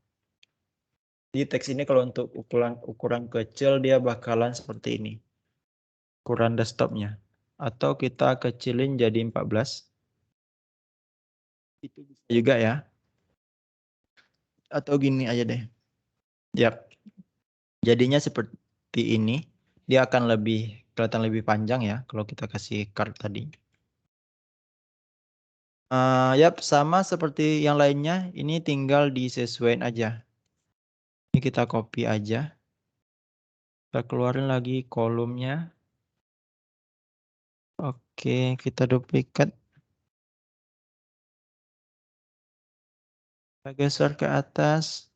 Di teks ini kalau untuk ukuran kecil dia bakalan seperti ini. Ukuran desktopnya. Atau kita kecilin jadi 14. Itu bisa juga ya. Atau gini aja deh. Yap. Jadinya seperti ini. Dia akan lebih kelihatan lebih panjang ya kalau kita kasih card tadi. Yap, sama seperti yang lainnya. Ini tinggal disesuaikan aja. Ini kita copy aja. Kita keluarin lagi kolomnya. Oke, kita duplikat. Kita geser ke atas.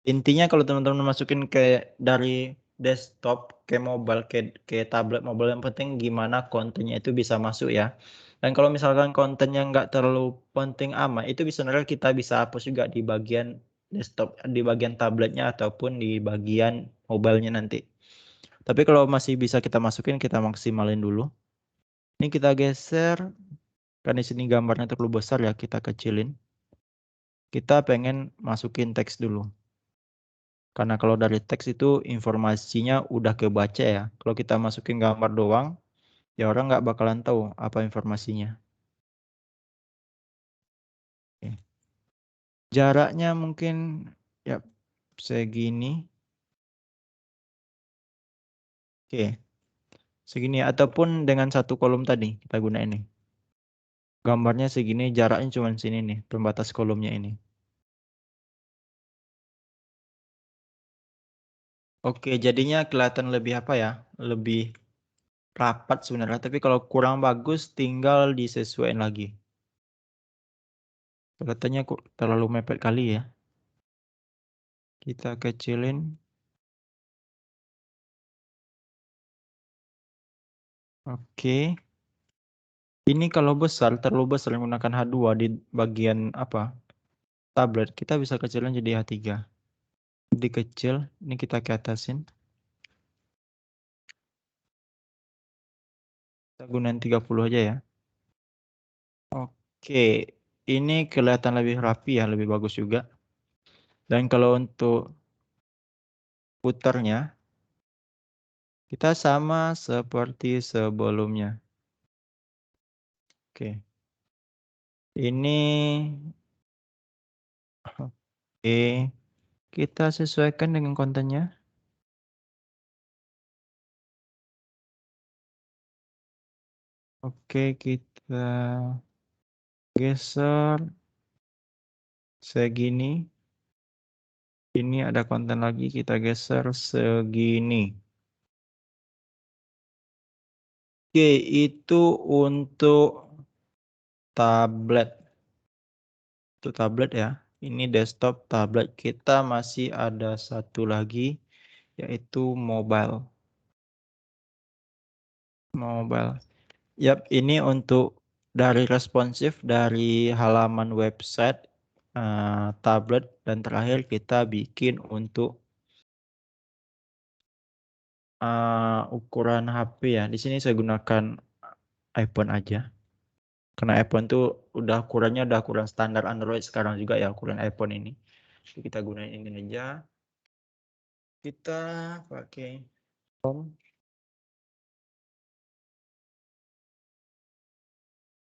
Intinya kalau teman-teman masukin ke dari desktop ke mobile, ke tablet mobile, yang penting gimana kontennya itu bisa masuk ya. Dan kalau misalkan kontennya nggak terlalu penting amat, itu sebenarnya kita bisa hapus juga di bagian desktop, di bagian tabletnya ataupun di bagian mobilenya nanti. Tapi kalau masih bisa kita masukin, kita maksimalin dulu. Ini kita geser, karena di sini gambarnya terlalu besar ya, kita kecilin. Kita pengen masukin teks dulu. Karena kalau dari teks itu informasinya udah kebaca ya. Kalau kita masukin gambar doang, ya orang nggak bakalan tahu apa informasinya. Oke. Jaraknya mungkin ya segini. Oke. Segini ataupun dengan satu kolom tadi kita guna ini. Gambarnya segini, jaraknya cuma sini nih, pembatas kolomnya ini. Oke, jadinya kelihatan lebih apa ya? Lebih rapat sebenarnya, tapi kalau kurang bagus tinggal disesuaikan lagi. Kelihatannya kok terlalu mepet kali ya. Kita kecilin. Oke. Ini kalau besar, terlalu besar menggunakan H2 di bagian apa? Tablet, kita bisa kecilin jadi H3. Jadi kecil, ini kita ke atasin. Kita gunain 30 aja ya. Oke, ini kelihatan lebih rapi ya, lebih bagus juga. Dan kalau untuk putarnya, kita sama seperti sebelumnya. Oke. Ini oke, kita sesuaikan dengan kontennya. Oke, kita geser segini. Ini ada konten lagi, kita geser segini. Oke, itu untuk tablet. Itu tablet ya. Ini desktop, tablet. Kita masih ada satu lagi, yaitu mobile. Mobile. Yap, ini untuk dari responsif dari halaman website, tablet, dan terakhir kita bikin untuk ukuran HP ya. Di sini saya gunakan iPhone aja. Karena iPhone tuh udah ukurannya udah ukuran standar Android sekarang juga ya, ukuran iPhone ini. Jadi kita gunain ini aja. Kita pakai Chrome.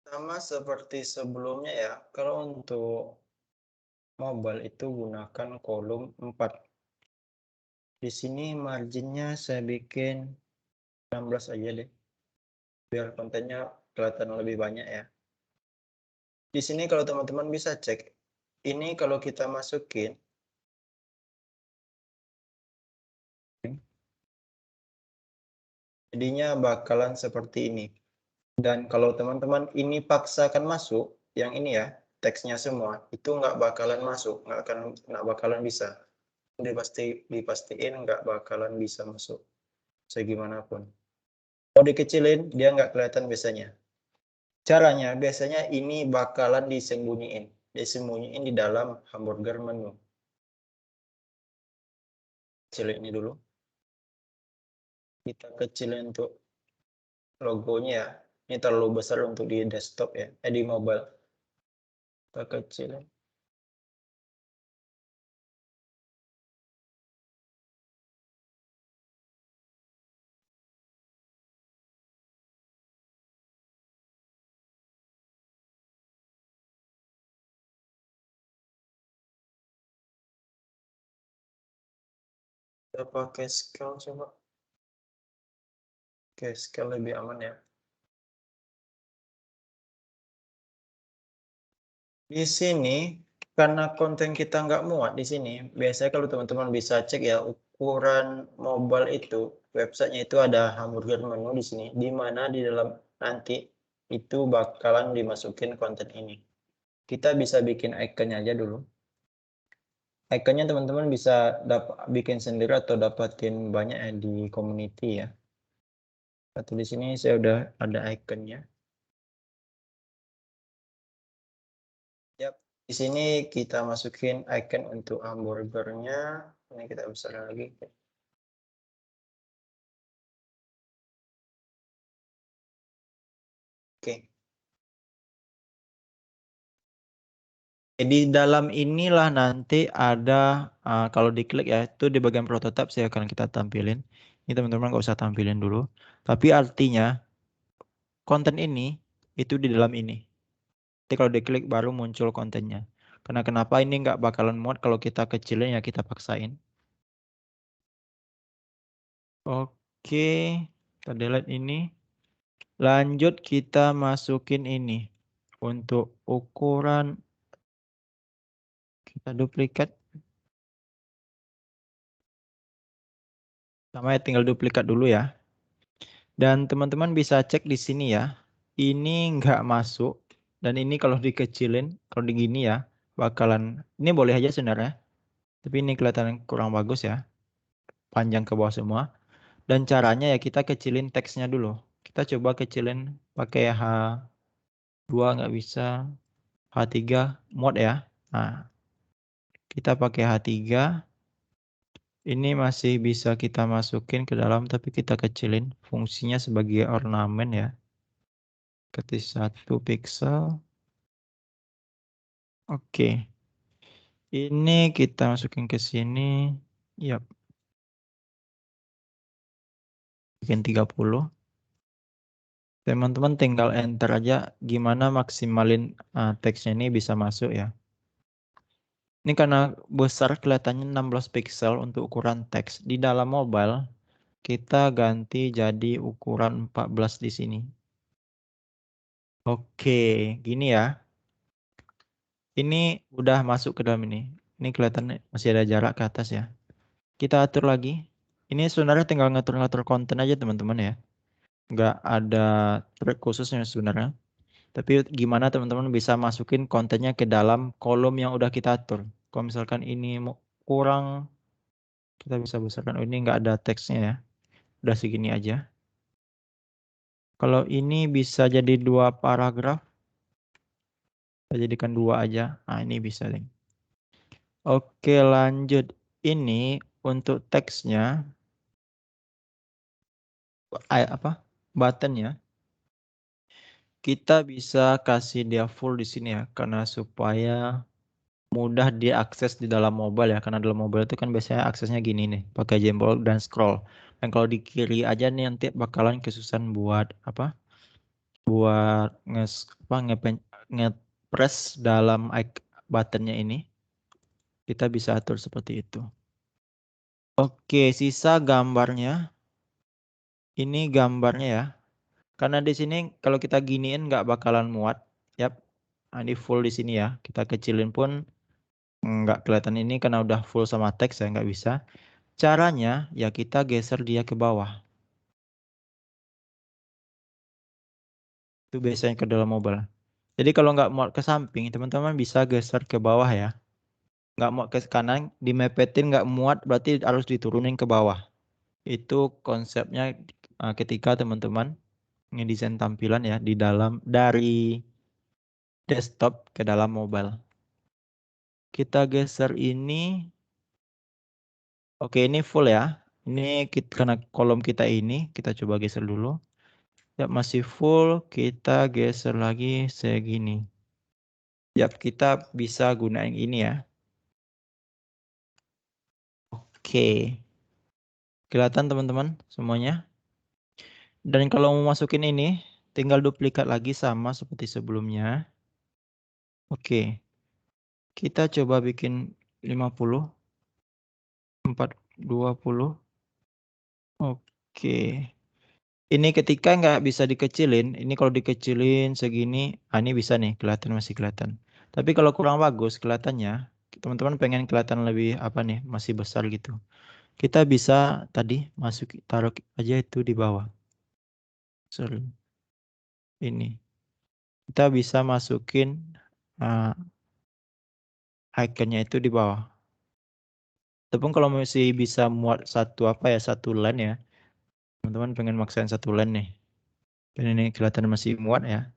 Sama seperti sebelumnya ya. Kalau untuk mobile itu gunakan kolom 4. Di sini marginnya saya bikin 16 aja deh. Biar kontennya kelihatan lebih banyak ya. Di sini kalau teman-teman bisa cek. Ini kalau kita masukin. Jadinya bakalan seperti ini. Dan kalau teman-teman ini paksakan masuk, yang ini ya, teksnya semua, itu nggak bakalan masuk, nggak bakalan bisa. Dipastiin nggak bakalan bisa masuk, segimanapun. Kalau dikecilin, dia nggak kelihatan biasanya. Caranya, biasanya ini bakalan disembunyiin. Disembunyiin di dalam hamburger menu. Kecilin ini dulu. Kita kecilin untuk logonya ya. Ini terlalu besar untuk di desktop ya, di mobile. Kita kecilin. Kita pakai scale coba. Oke, scale lebih aman ya. Di sini karena konten kita nggak muat di sini, biasanya kalau teman-teman bisa cek ya ukuran mobile itu, websitenya itu ada hamburger menu di sini, di mana di dalam nanti itu bakalan dimasukin konten ini. Kita bisa bikin ikonnya aja dulu. Ikonnya teman-teman bisa bikin sendiri atau dapatin banyak ya di community ya. Atau di sini saya udah ada ikonnya. Yap, di sini kita masukin icon untuk hamburgernya. Ini kita besarkan lagi. Oke. Di dalam inilah nanti ada kalau diklik ya itu di bagian prototype saya akan kita tampilin. Ini teman-teman nggak usah tampilin dulu. Tapi artinya konten ini itu di dalam ini. Nanti kalau diklik baru muncul kontennya. Karena kenapa ini nggak bakalan muat kalau kita kecilin ya kita paksain. Oke, kita delete ini. Lanjut kita masukin ini. Untuk ukuran kita duplikat. Sama ya tinggal duplikat dulu ya. Dan teman-teman bisa cek di sini ya. Ini nggak masuk. Dan ini kalau dikecilin, kalau digini ya, bakalan, ini boleh aja sebenarnya. Tapi ini kelihatan kurang bagus ya. Panjang ke bawah semua. Dan caranya ya kita kecilin teksnya dulu. Kita coba kecilin pakai H2 nggak bisa. H3 mode ya. Nah, kita pakai H3. Ini masih bisa kita masukin ke dalam tapi kita kecilin. Fungsinya sebagai ornamen ya. Ketik 1 pixel. Oke. Ini kita masukin ke sini. Yap. Bikin 30. Teman-teman tinggal enter aja gimana maksimalin teksnya ini bisa masuk ya. Ini karena besar kelihatannya 16 pixel untuk ukuran teks. Di dalam mobile kita ganti jadi ukuran 14 di sini. Oke, gini ya. Ini udah masuk ke dalam ini. Ini kelihatan masih ada jarak ke atas ya. Kita atur lagi. Ini sebenarnya tinggal ngatur-ngatur konten aja teman-teman ya. Nggak ada trik khususnya sebenarnya. Tapi gimana teman-teman bisa masukin kontennya ke dalam kolom yang udah kita atur. Kalau misalkan ini kurang, kita bisa besarkan. Oh, ini nggak ada teksnya ya. Udah segini aja. Kalau ini bisa jadi 2 paragraf. Kita jadikan 2 aja. Nah ini bisa nih. Oke lanjut. Ini untuk teksnya. Apa? Button ya. Kita bisa kasih dia full di sini ya. Karena supaya mudah diakses di dalam mobile ya. Karena dalam mobile itu kan biasanya aksesnya gini nih. Pakai jempol dan scroll. Dan kalau di kiri aja nih nanti bakalan kesusahan buat apa? Buat nge-press dalam buttonnya ini. Kita bisa atur seperti itu. Oke, sisa gambarnya. Ini gambarnya ya. Karena di sini kalau kita giniin nggak bakalan muat. Yap. Nah, ini full di sini ya. Kita kecilin pun nggak kelihatan ini karena udah full sama teks ya nggak bisa. Caranya ya kita geser dia ke bawah. Itu biasanya ke dalam mobile. Jadi kalau nggak mau ke samping, teman-teman bisa geser ke bawah ya. Nggak mau ke kanan, dimepetin nggak muat berarti harus diturunin ke bawah. Itu konsepnya ketika teman-teman ngedesain tampilan ya di dalam dari desktop ke dalam mobile. Kita geser ini. Oke, ini full ya. Ini karena kolom kita ini, kita coba geser dulu. Ya, masih full, kita geser lagi segini. Ya, kita bisa gunain ini ya. Oke. Kelihatan teman-teman semuanya. Dan kalau mau masukin ini, tinggal duplikat lagi sama seperti sebelumnya. Oke. Kita coba bikin 50, 420. Oke. Ini ketika nggak bisa dikecilin, ini kalau dikecilin segini, ini bisa nih, kelihatan masih kelihatan. Tapi kalau kurang bagus kelihatannya, teman-teman pengen kelihatan lebih apa nih, masih besar gitu. Kita bisa tadi taruh aja itu di bawah. Sorry. Ini. Kita bisa masukin uh, iconnya itu di bawah. Tapi kalau masih bisa muat satu apa ya, satu line ya. Teman-teman pengen maksain satu line nih. Dan ini kelihatan masih muat ya.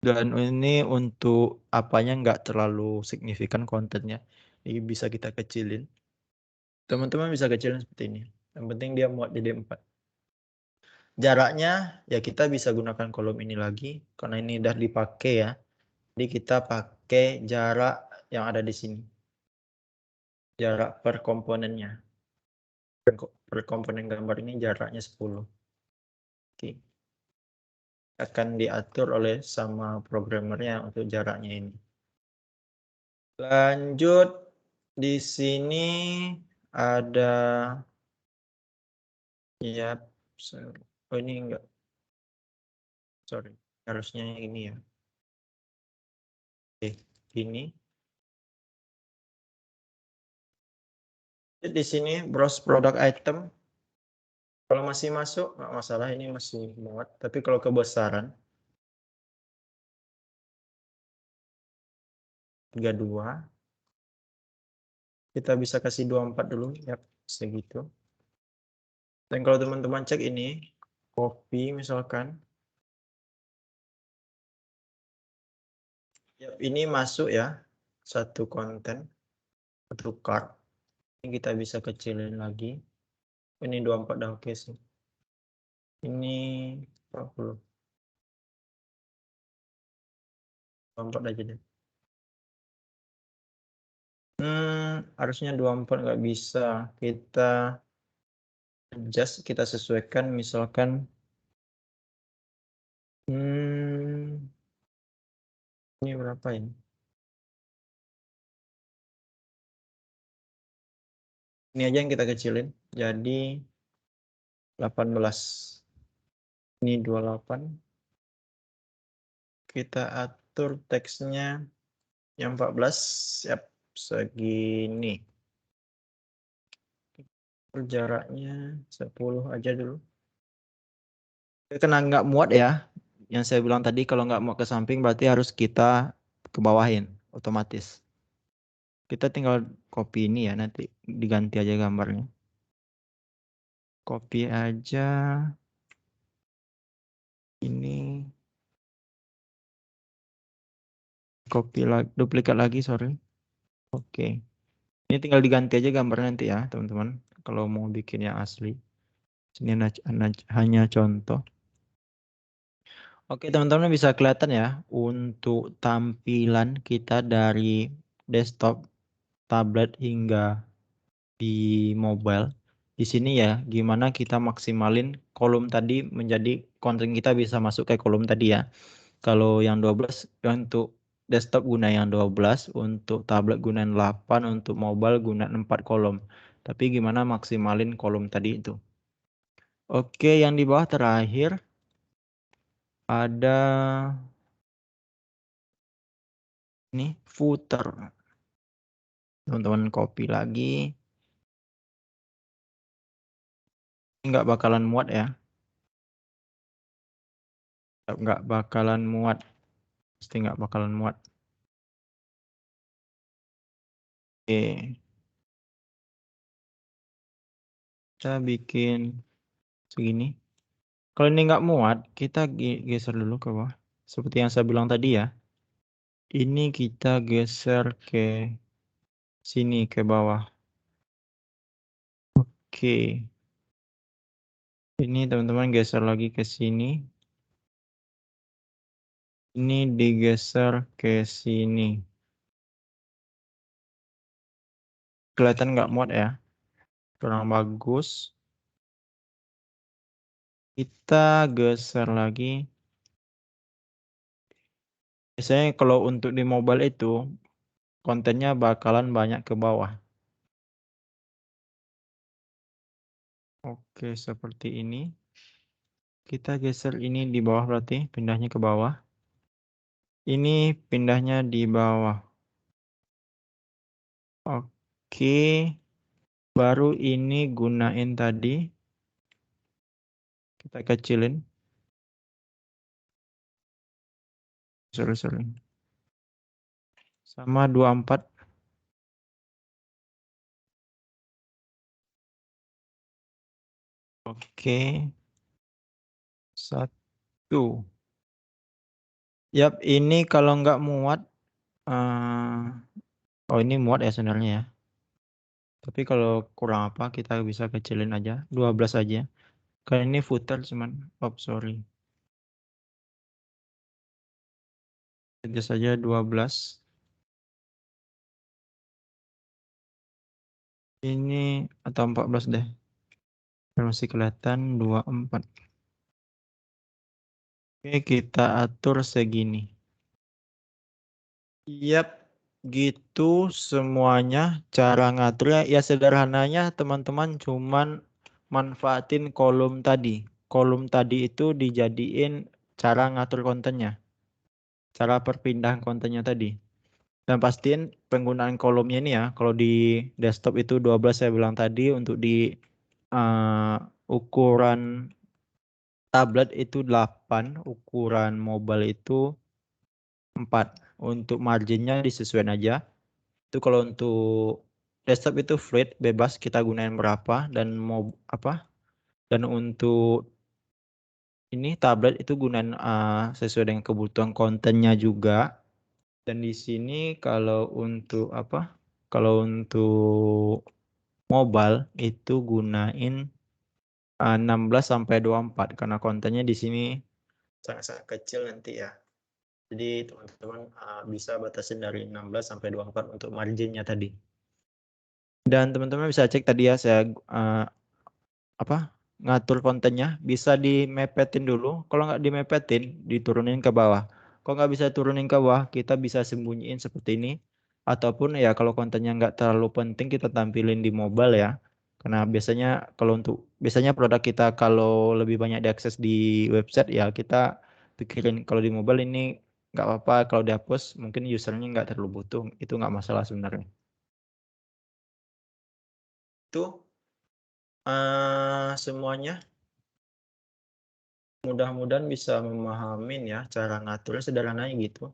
Dan ini untuk apanya nggak terlalu signifikan kontennya. Ini bisa kita kecilin. Teman-teman bisa kecilin seperti ini. Yang penting dia muat jadi 4. Jaraknya ya kita bisa gunakan kolom ini lagi. Karena ini udah dipakai ya. Jadi kita pakai jarak yang ada di sini. Jarak per komponennya. Per komponen gambar ini jaraknya 10. Oke. Akan diatur oleh sama programmernya untuk jaraknya ini. Lanjut, di sini ada ya, oh ini enggak, sorry, harusnya ini ya. Oke, ini. Di sini browse product item. Kalau masih masuk, nggak masalah, ini masih muat. Tapi kalau kebesaran, 32, kita bisa kasih 24 dulu, ya segitu. Dan kalau teman-teman cek ini, copy misalkan, ya, ini masuk ya, satu konten, satu card. Ini kita bisa kecilin lagi. Ini 24 dah oke sih. Ini 40. 24 aja deh. Harusnya 24 nggak bisa. Kita adjust, kita sesuaikan misalkan ini berapa ini? Ini aja yang kita kecilin. Jadi 18. Ini 28. Kita atur teksnya yang 14. Siap, segini. Jaraknya 10 aja dulu. Karena nggak muat ya. Yang saya bilang tadi kalau nggak mau ke samping berarti harus kita ke bawahin otomatis. Kita tinggal copy ini ya, nanti diganti aja gambarnya. Copy aja ini, copy lagi, duplikat lagi, sorry. Oke. Ini tinggal diganti aja gambarnya nanti ya, teman-teman. Kalau mau bikin yang asli. Ini hanya contoh. Oke, teman-teman bisa kelihatan ya untuk tampilan kita dari desktop, tablet hingga di mobile. Di sini ya, gimana kita maksimalin kolom tadi menjadi konten kita bisa masuk ke kolom tadi ya. Kalau yang 12 untuk desktop guna yang 12, untuk tablet gunain 8, untuk mobile gunain 4 kolom. Tapi gimana maksimalin kolom tadi itu. Oke, yang di bawah terakhir ada ini footer. Teman-teman copy lagi. Nggak bakalan muat ya. Nggak bakalan muat. Pasti nggak bakalan muat. Oke. Kita bikin segini. Kalau ini nggak muat, kita geser dulu ke bawah. Seperti yang saya bilang tadi ya. Ini kita geser ke sini, ke bawah. Oke. Ini teman-teman geser lagi ke sini. Ini digeser ke sini. Kelihatan nggak muat ya? Kurang bagus. Kita geser lagi. Biasanya kalau untuk di mobile itu, kontennya bakalan banyak ke bawah. Oke, seperti ini. Kita geser ini di bawah berarti, pindahnya ke bawah. Ini pindahnya di bawah. Oke. Baru ini gunain tadi. Kita kecilin. Sorry. Sama 24. Oke. 1. Yap, ini kalau nggak muat. Oh, ini muat ya sebenarnya ya. Tapi kalau kurang apa, kita bisa kecilin aja. 12 aja. Karena ini footer cuman. Oh, sorry. Adjust saja 12. Ini atau 14 deh. Masih kelihatan 24. Oke, kita atur segini. Yap, gitu semuanya cara ngaturnya. Ya sederhananya teman-teman cuman manfaatin kolom tadi. Kolom tadi itu dijadiin cara ngatur kontennya. Cara perpindahan kontennya tadi. Dan pastiin penggunaan kolomnya ini ya. Kalau di desktop itu 12 saya bilang tadi. Untuk di ukuran tablet itu 8. Ukuran mobile itu 4. Untuk marginnya disesuaikan aja. Itu kalau untuk desktop itu flat bebas kita gunain berapa dan mau apa. Dan untuk ini tablet itu gunain sesuai dengan kebutuhan kontennya juga. Dan di sini kalau untuk apa? Kalau untuk mobile itu gunain 16 sampai 24 karena kontennya di sini sangat-sangat kecil nanti ya. Jadi teman-teman bisa batasin dari 16 sampai 24 untuk marginnya tadi. Dan teman-teman bisa cek tadi ya saya ngatur kontennya bisa dimepetin dulu. Kalau nggak dimepetin diturunin ke bawah. Kalau nggak bisa turunin ke bawah kita bisa sembunyiin seperti ini. Ataupun ya kalau kontennya nggak terlalu penting kita tampilin di mobile ya. Karena biasanya produk kita kalau lebih banyak diakses di website ya kita pikirin kalau di mobile ini nggak apa-apa kalau dihapus mungkin usernya nggak terlalu butuh itu nggak masalah sebenarnya. Itu semuanya mudah-mudahan bisa memahamin ya cara ngaturnya sederhananya gitu.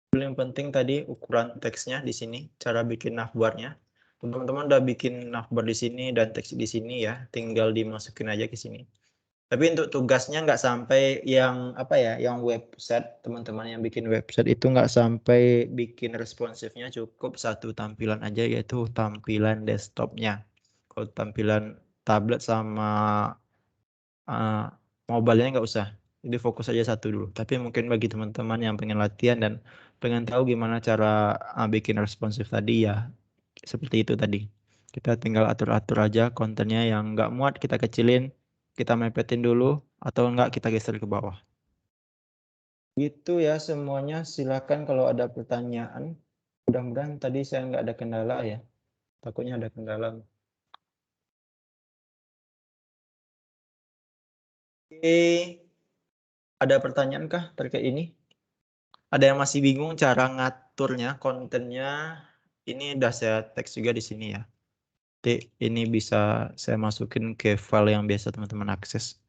Yang penting tadi ukuran teksnya di sini, cara bikin navbarnya. Teman-teman udah bikin navbar di sini dan teks di sini ya, tinggal dimasukin aja ke sini. Tapi untuk tugasnya nggak sampai yang apa ya, yang website teman-teman yang bikin website itu nggak sampai bikin responsifnya, cukup satu tampilan aja yaitu tampilan desktopnya. Kalau tampilan tablet sama mobile-nya nggak usah. Jadi fokus aja satu dulu. Tapi mungkin bagi teman-teman yang pengen latihan dan pengen tahu gimana cara bikin responsif tadi ya seperti itu tadi. Kita tinggal atur-atur aja kontennya yang nggak muat kita kecilin, kita mepetin dulu atau nggak kita geser ke bawah. Gitu ya semuanya. Silakan kalau ada pertanyaan. Mudah-mudahan tadi saya nggak ada kendala ya. Takutnya ada kendala. Oke. Ada pertanyaan kah terkait ini? Ada yang masih bingung cara ngaturnya, kontennya. Ini udah saya teks juga di sini ya. Nanti ini bisa saya masukin ke file yang biasa teman-teman akses.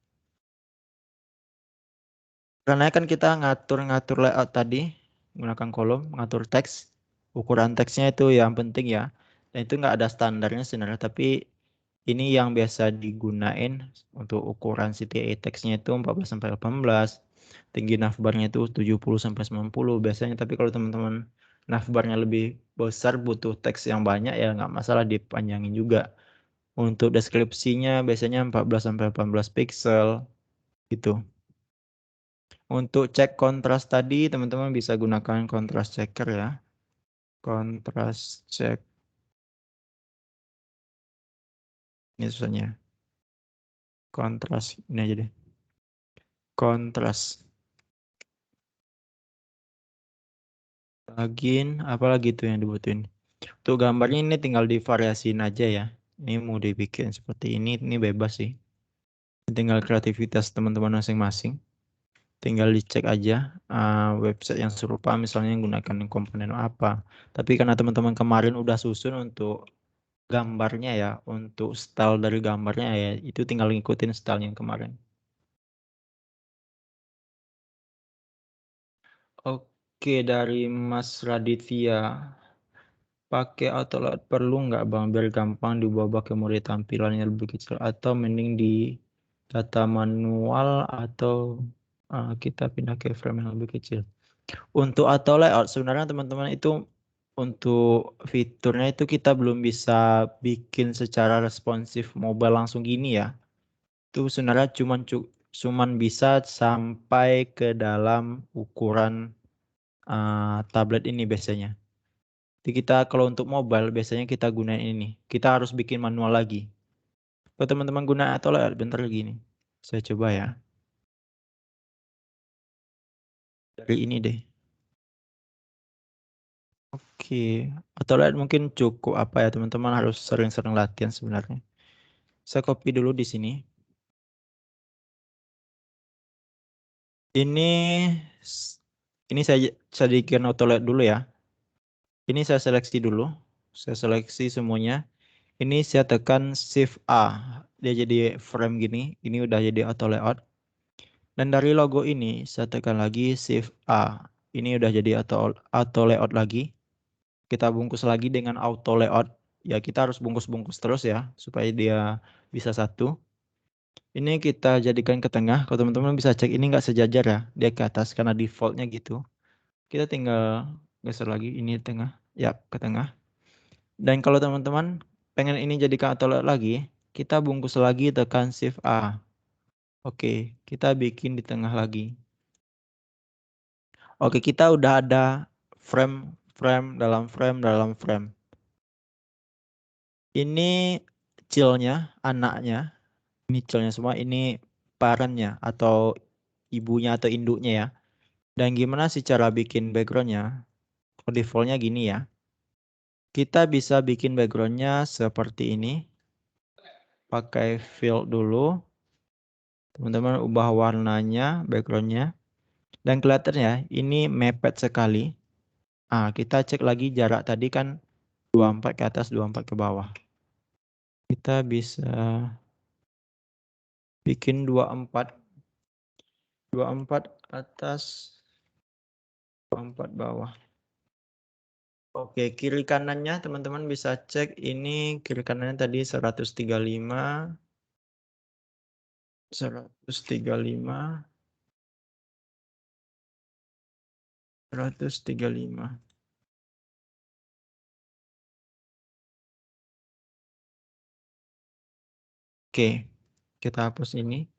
Karena kan kita ngatur-ngatur layout tadi, menggunakan kolom, ngatur teks. Ukuran teksnya itu yang penting ya. Dan itu nggak ada standarnya sebenarnya, tapi ini yang biasa digunain untuk ukuran CTA teksnya itu 14 sampai 18. Tinggi navbarnya itu 70 sampai 90 biasanya. Tapi kalau teman-teman navbarnya lebih besar butuh teks yang banyak ya nggak masalah dipanjangin juga. Untuk deskripsinya biasanya 14-18 pixel gitu. Untuk cek kontras tadi teman-teman bisa gunakan kontras checker ya. Kontras check. Ini susahnya. Kontras ini aja deh. Kontras. Plugin apalagi itu yang dibutuhin. Untuk gambarnya ini tinggal divariasiin aja ya. Ini mau dibikin seperti ini bebas sih. Tinggal kreativitas teman-teman masing-masing. Tinggal dicek aja website yang serupa misalnya gunakan komponen apa. Tapi karena teman-teman kemarin udah susun untuk gambarnya ya, untuk style dari gambarnya ya, itu tinggal ngikutin style yang kemarin. Oke, dari Mas Raditya. Pakai autoload perlu nggak Bang biar gampang diubah ke mode tampilannya lebih kecil atau mending di data manual atau kita pindah ke frame yang lebih kecil. Untuk auto layout sebenarnya teman-teman itu untuk fiturnya itu kita belum bisa bikin secara responsif mobile langsung gini ya. Itu sebenarnya cuman bisa sampai ke dalam ukuran tablet ini biasanya. Jadi kita kalau untuk mobile biasanya kita gunain ini. Kita harus bikin manual lagi. Kalau teman-teman guna atau lihat bentar lagi nih. Saya coba ya. Dari ini deh. Oke. Atau lihat mungkin cukup apa ya teman-teman harus sering-sering latihan sebenarnya. Saya copy dulu di sini. Ini saya jadikan auto lihat dulu ya. Ini saya seleksi dulu. Saya seleksi semuanya. Ini saya tekan Shift A. Dia jadi frame gini. Ini udah jadi auto layout. Dan dari logo ini saya tekan lagi Shift A. Ini udah jadi auto layout lagi. Kita bungkus lagi dengan auto layout. Ya kita harus bungkus-bungkus terus ya supaya dia bisa satu. Ini kita jadikan ke tengah. Kalau teman-teman bisa cek ini nggak sejajar ya. Dia ke atas karena defaultnya gitu. Kita tinggal geser lagi ini tengah. Ya ke tengah. Dan kalau teman-teman pengen ini jadikan auto layout lagi. Kita bungkus lagi tekan Shift A. Oke, kita bikin di tengah lagi. Oke, kita udah ada frame, frame, dalam frame, dalam frame. Ini chillnya, anaknya. Ini chillnya semua, ini parentnya atau ibunya atau induknya ya. Dan gimana sih cara bikin backgroundnya? Defaultnya gini ya. Kita bisa bikin backgroundnya seperti ini. Pakai fill dulu. Teman-teman ubah warnanya, backgroundnya. Dan kelihatan ya, ini mepet sekali. Kita cek lagi jarak tadi kan 24 ke atas, 24 ke bawah. Kita bisa bikin 24 atas, 24 bawah. Oke, kiri kanannya teman-teman bisa cek ini kiri kanannya tadi 135, 135, 135. Oke, kita hapus ini.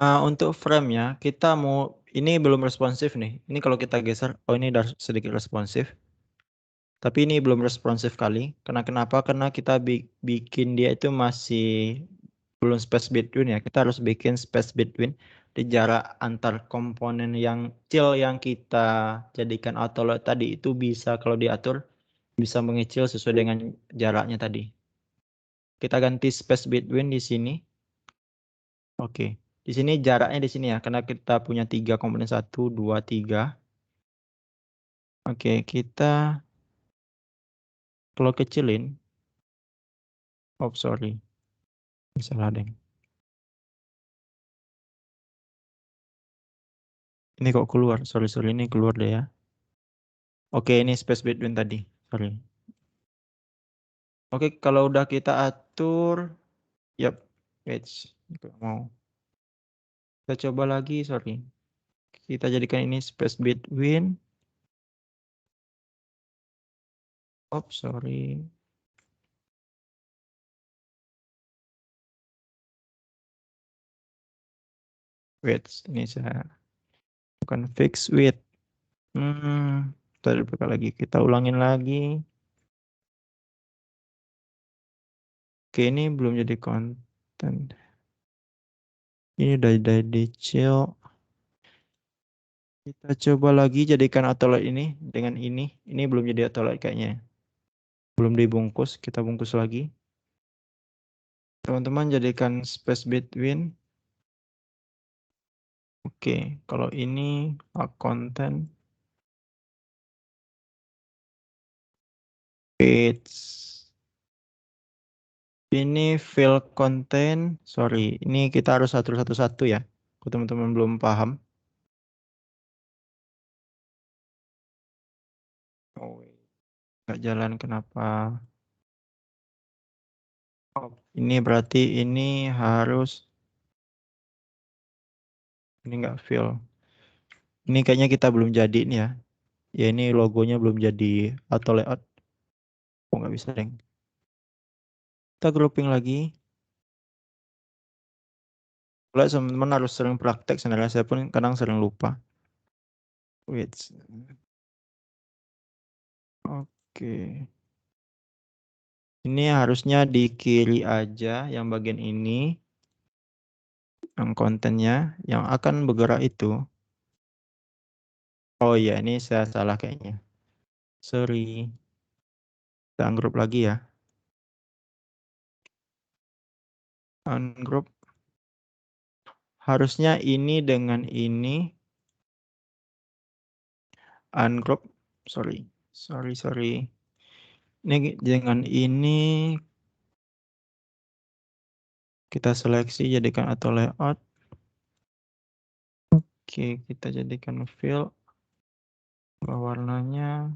Untuk frame-nya kita mau ini belum responsif nih. Ini kalau kita geser, oh ini udah sedikit responsif. Tapi ini belum responsif kali. Kenapa? Karena kita bikin dia itu masih belum space between ya. Kita harus bikin space between di jarak antar komponen yang kecil yang kita jadikan auto load tadi itu bisa kalau diatur bisa mengecil sesuai dengan jaraknya tadi. Kita ganti space between di sini. Oke. Di sini jaraknya di sini ya karena kita punya 3 komponen 1, 2, 3. Oke, kita kalau kecilin. Oh, sorry. Salah deh. Ini kok keluar? Sorry, ini keluar deh ya. Oke, ini space between tadi. Sorry. Oke, kalau udah kita atur, yap, wait, nggak mau. Kita coba lagi, sorry. Kita jadikan ini space between. Oh, sorry. Wait, ini saya bukan fix width. Tadi buka lagi. Kita ulangin lagi. Oke, ini belum jadi konten. Ini udah dicil. Kita coba lagi jadikan autolight ini dengan ini. Ini belum jadi autolight kayaknya. Belum dibungkus, kita bungkus lagi. Teman-teman jadikan space between. Oke, kalau ini content page. Ini fill content, sorry, ini kita harus atur satu-satu ya. Kalau teman-teman belum paham. Oh, nggak jalan kenapa? Oh, ini berarti ini harus, ini nggak fill. Ini kayaknya kita belum jadi nih ya. Ya ini logonya belum jadi atau layout. Oh nggak bisa deng. Kita grouping lagi. Kalau teman-teman harus sering praktek sebenarnya. Saya pun kadang sering lupa. Wait. Oke. Ini harusnya di kiri aja yang bagian ini. Yang kontennya yang akan bergerak itu. Oh iya, ini saya salah kayaknya. Sorry. Kita ungroup lagi ya. Ungroup. Harusnya ini dengan ini. Ungroup. Sorry. Sorry. Ini dengan ini. Kita seleksi jadikan auto layout. Oke, kita jadikan fill. Warnanya.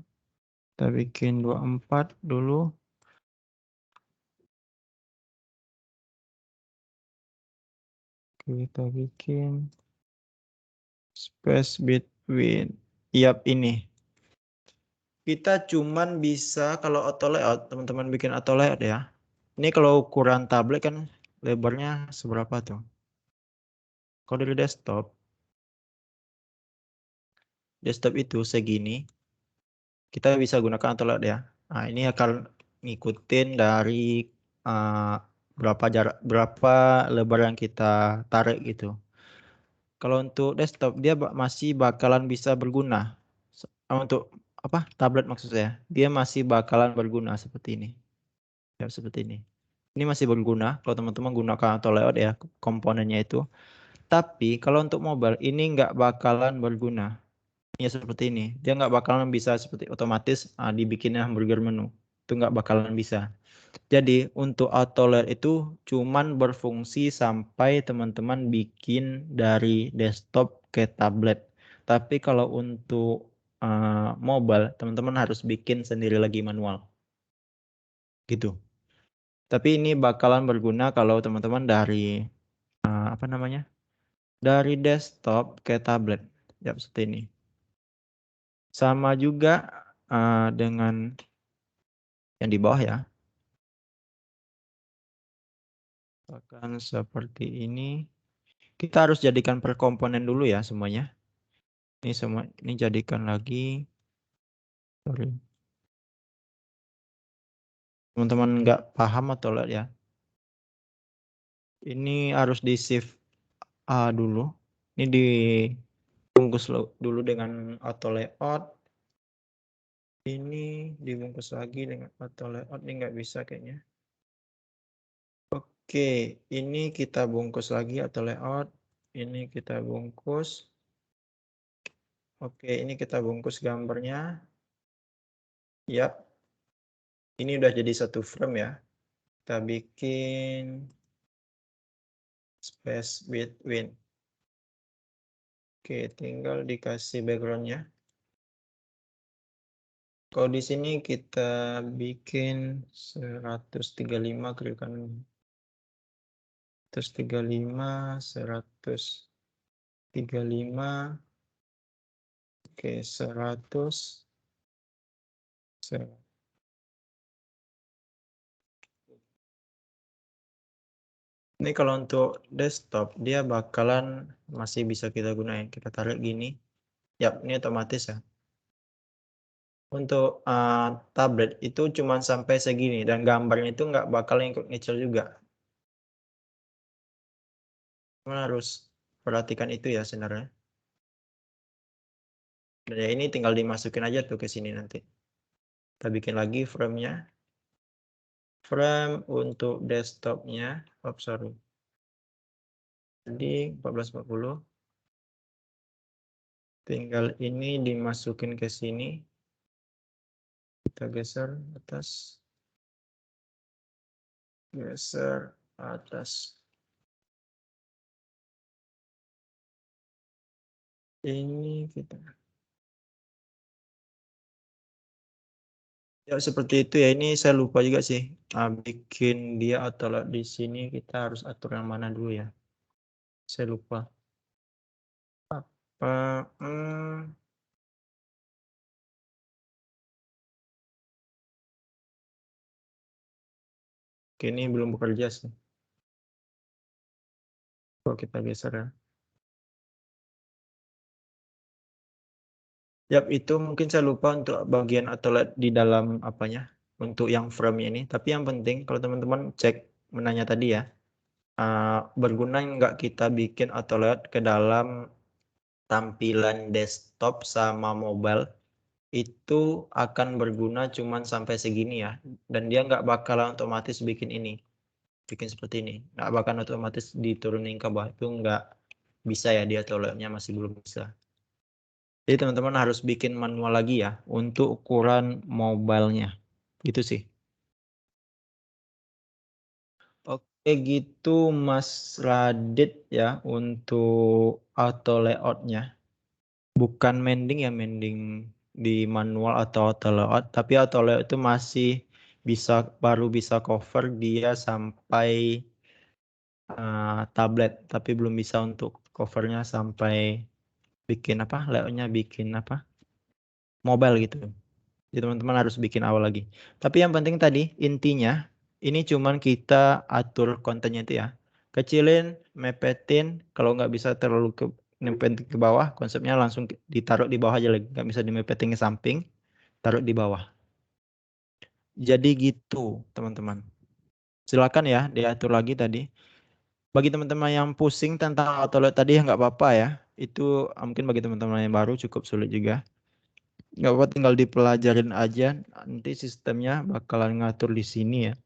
Kita bikin 24 dulu. Kita bikin space between. Yap, ini. Kita cuman bisa kalau auto layout, teman-teman bikin auto layout ya. Ini kalau ukuran tablet kan lebarnya seberapa tuh? Kalau dari desktop itu segini, kita bisa gunakan auto layout ya. Nah, ini akan ngikutin dari uh, berapa lebar yang kita tarik gitu. Kalau untuk desktop dia masih bakalan bisa berguna. Untuk apa? Tablet maksud saya. Dia masih bakalan berguna seperti ini. Ya, seperti ini. Ini masih berguna kalau teman-teman gunakan auto layout ya komponennya itu. Tapi kalau untuk mobile ini nggak bakalan berguna. Ya seperti ini. Dia nggak bakalan bisa seperti otomatis dibikinnya hamburger menu. Itu nggak bakalan bisa. Jadi untuk auto layout itu cuman berfungsi sampai teman-teman bikin dari desktop ke tablet. Tapi kalau untuk mobile, teman-teman harus bikin sendiri lagi manual. Gitu. Tapi ini bakalan berguna kalau teman-teman dari apa namanya? Dari desktop ke tablet. Ya, seperti ini. Sama juga dengan yang di bawah ya. Akan seperti ini. Kita harus jadikan per komponen dulu ya semuanya. Ini semua ini jadikan lagi. Sorry. Teman-teman nggak paham atau lihat ya. Ini harus di shift A dulu. Ini dibungkus dulu dengan auto layout. Ini dibungkus lagi dengan auto layout. Ini nggak bisa kayaknya. Oke, ini kita bungkus lagi atau layout. Ini kita bungkus. Oke, ini kita bungkus gambarnya. Yap. Ini udah jadi satu frame ya. Kita bikin space between. Oke, tinggal dikasih backgroundnya. Kalau di sini kita bikin 135 klik kanan. 135, 135. Oke, 100. Ini kalau untuk desktop dia bakalan masih bisa kita gunain. Kita tarik gini. Yap, ini otomatis ya. Untuk tablet itu cuma sampai segini dan gambarnya itu nggak bakal ikut ngecil juga. Cuma harus perhatikan itu ya sebenarnya. Dan ya ini tinggal dimasukin aja tuh ke sini nanti. Kita bikin lagi frame-nya. Frame untuk desktopnya. Oh, sorry. Jadi 1440. Tinggal ini dimasukin ke sini. Kita geser atas. Geser atas. Ini kita. Ya seperti itu ya. Ini saya lupa juga sih. Bikin dia atau di sini kita harus atur yang mana dulu ya. Saya lupa. Apa? Oke, ini belum bekerja sih. Kalau kita geser ya. Yap, itu mungkin saya lupa untuk bagian atau di dalam apanya. Untuk yang frame ini. Tapi yang penting kalau teman-teman cek menanya tadi ya. Berguna nggak kita bikin atau ke dalam tampilan desktop sama mobile itu akan berguna cuman sampai segini ya, dan dia nggak bakalan otomatis bikin ini, bikin seperti ini, nggak bakal otomatis diturunin ke bawah, itu nggak bisa ya, dia toiletnya masih belum bisa. Jadi teman-teman harus bikin manual lagi ya untuk ukuran mobilenya, gitu sih. Oke gitu Mas Radit ya untuk auto layoutnya. Bukan mending ya, mending di manual atau auto layout, tapi auto layout itu masih bisa, baru bisa cover dia sampai tablet, tapi belum bisa untuk covernya sampai bikin apa layoutnya, bikin apa mobile gitu. Jadi teman-teman harus bikin awal lagi. Tapi yang penting tadi intinya ini cuman kita atur kontennya itu ya. Kecilin, mepetin, kalau nggak bisa terlalu ke mepetin ke bawah, konsepnya langsung ditaruh di bawah aja lagi. Nggak bisa dimepetin ke samping, taruh di bawah. Jadi gitu teman-teman. Silakan ya diatur lagi tadi. Bagi teman-teman yang pusing tentang autoload tadi ya nggak apa-apa ya. Itu mungkin bagi teman-teman yang baru cukup sulit juga. Nggak apa, tinggal dipelajarin aja. Nanti sistemnya bakalan ngatur di sini ya.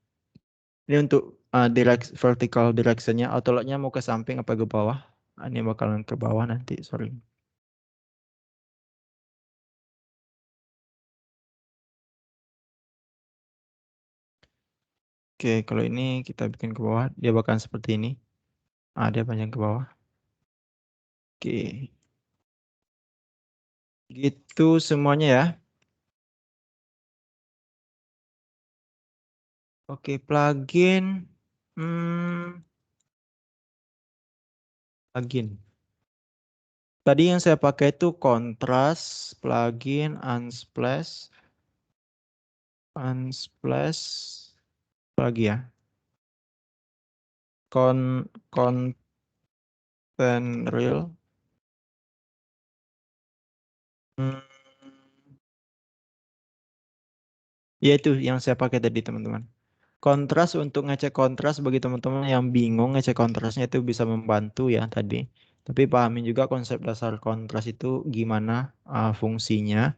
Ini untuk vertical directionnya, autolognya mau ke samping apa ke bawah? Ini bakalan ke bawah nanti, sorry. Oke, kalau ini kita bikin ke bawah, dia bakalan seperti ini. Dia panjang ke bawah. Oke, gitu semuanya ya. Oke, plugin. Hmm, plugin. Tadi yang saya pakai itu Contrast, plugin, Unsplash, Unsplash, lagi ya. Content Real. Hmm, ya itu yang saya pakai tadi teman-teman. Kontras, untuk ngecek kontras bagi teman-teman yang bingung ngecek kontrasnya itu bisa membantu ya tadi. Tapi pahamin juga konsep dasar kontras itu gimana fungsinya.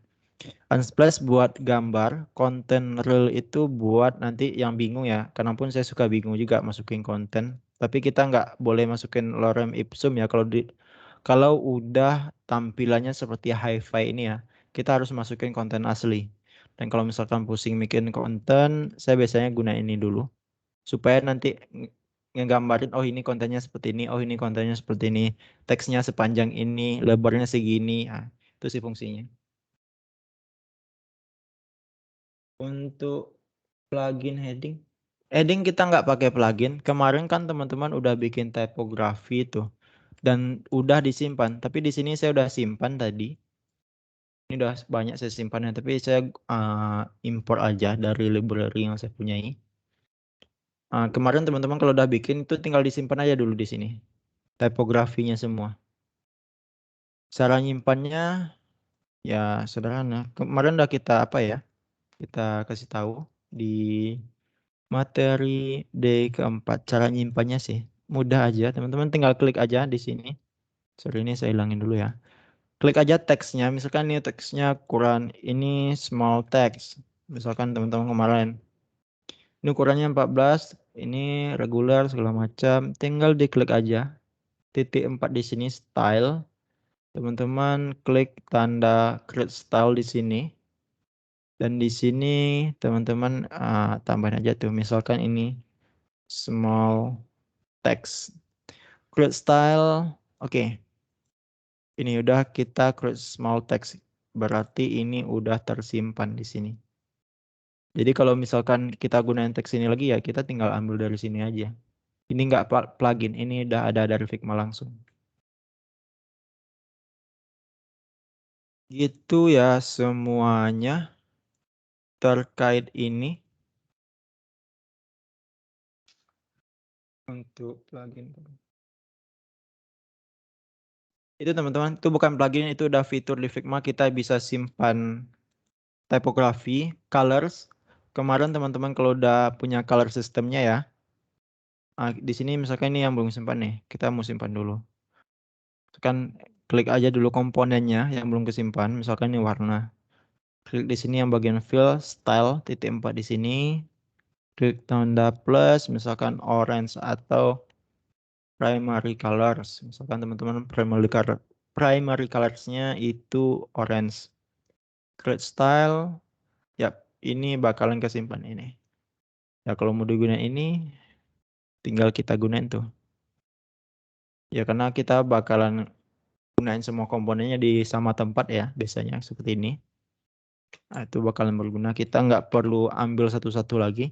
Unsplash buat gambar, konten real itu buat nanti yang bingung ya. Karena pun saya suka bingung juga masukin konten. Tapi kita nggak boleh masukin lorem ipsum ya kalau udah tampilannya seperti hi-fi ini ya. Kita harus masukin konten asli. Dan kalau misalkan pusing bikin konten, saya biasanya guna ini dulu supaya nanti ngegambarin, oh ini kontennya seperti ini, oh ini kontennya seperti ini, teksnya sepanjang ini, lebarnya segini. Itu sih fungsinya. Untuk plugin heading. Heading kita nggak pakai plugin. Kemarin kan teman-teman udah bikin typography tuh dan udah disimpan. Tapi di sini saya udah simpan tadi. Ini udah banyak saya simpannya, tapi saya import aja dari library yang saya punyai. Kemarin teman-teman kalau udah bikin itu tinggal disimpan aja dulu di sini. Tipografinya semua. Cara nyimpannya ya sederhana. Kemarin udah kita apa ya? Kita kasih tahu di materi day keempat. Cara nyimpannya sih mudah aja. Teman-teman tinggal klik aja di sini. Sorry ini saya hilangin dulu ya. Klik aja teksnya. Misalkan ini teksnya ukuran ini small text. Misalkan teman-teman kemarin. Ini ukurannya 14. Ini regular segala macam. Tinggal diklik aja. Titik 4 di sini style. Teman-teman klik tanda create style di sini. Dan di sini teman-teman tambahin aja tuh. Misalkan ini small text. Create style. Oke. Ini udah kita create small text. Berarti ini udah tersimpan di sini. Jadi kalau misalkan kita gunain teks ini lagi ya kita tinggal ambil dari sini aja. Ini nggak plugin, ini udah ada dari Figma langsung. Gitu ya semuanya terkait ini. Untuk plugin. Itu teman-teman, itu bukan plugin, itu udah fitur di Figma. Kita bisa simpan tipografi, colors. Kemarin teman-teman kalau udah punya color sistemnya ya. Di sini misalkan ini yang belum simpan nih. Kita mau simpan dulu. Kan klik aja dulu komponennya yang belum kesimpan. Misalkan ini warna. Klik di sini yang bagian fill, style, titik 4 di sini. Klik tanda plus, misalkan orange atau primary colors. Misalkan teman-teman primary colorsnya itu orange. Create style, ya ini bakalan kesimpan ini. Ya kalau mau digunakan ini, tinggal kita gunain tuh. Ya karena kita bakalan gunain semua komponennya di sama tempat ya, biasanya seperti ini. Nah, itu bakalan berguna. Kita nggak perlu ambil satu-satu lagi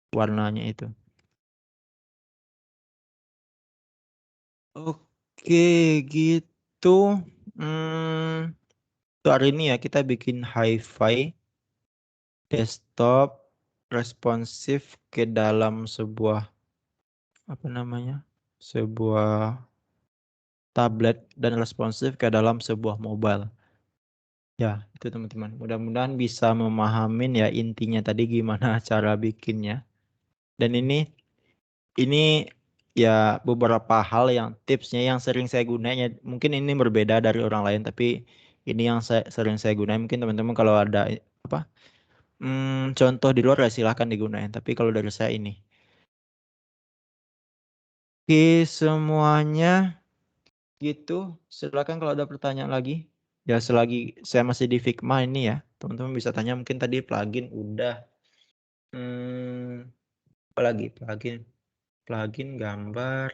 warnanya itu. Oke, gitu. Hmm, untuk hari ini ya kita bikin hi-fi desktop responsif ke dalam sebuah apa namanya? Sebuah tablet dan responsif ke dalam sebuah mobile. Ya, itu teman-teman. Mudah-mudahan bisa memahamin ya intinya tadi gimana cara bikinnya. Dan ini ya beberapa hal yang tipsnya yang sering saya gunain ya mungkin ini berbeda dari orang lain tapi ini yang sering saya gunain mungkin teman-teman kalau ada apa contoh di luar ya silahkan digunain tapi kalau dari saya ini oke semuanya gitu silakan kalau ada pertanyaan lagi ya selagi saya masih di Figma ini ya teman-teman bisa tanya mungkin tadi plugin udah apa lagi plugin gambar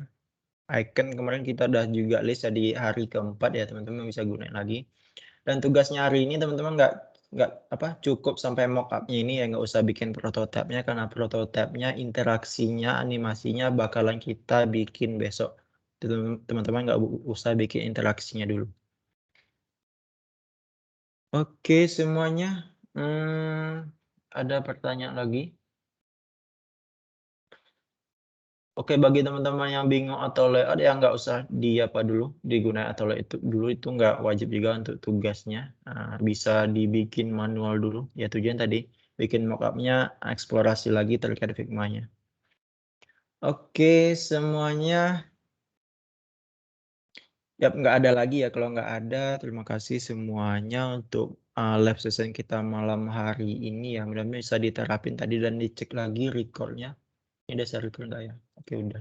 icon kemarin kita udah juga list ya di hari keempat ya teman-teman bisa gunain lagi. Dan tugasnya hari ini teman-teman nggak apa cukup sampai mockupnya ini ya nggak usah bikin prototipenya karena prototipenya interaksinya animasinya bakalan kita bikin besok. Teman-teman nggak usah bikin interaksinya dulu. Oke semuanya. Ada pertanyaan lagi? Oke, bagi teman-teman yang bingung atau layout ya nggak usah di apa dulu digunakan atau layout itu dulu itu nggak wajib juga untuk tugasnya. Bisa dibikin manual dulu. Ya tujuan tadi bikin mockupnya eksplorasi lagi terkait Figma-nya. Oke, semuanya. Ya nggak ada lagi ya kalau nggak ada. Terima kasih semuanya untuk live session kita malam hari ini ya. Mudah-mudahan bisa diterapin tadi dan dicek lagi recordnya. Ini udah saya record nggak ya? Oke udah.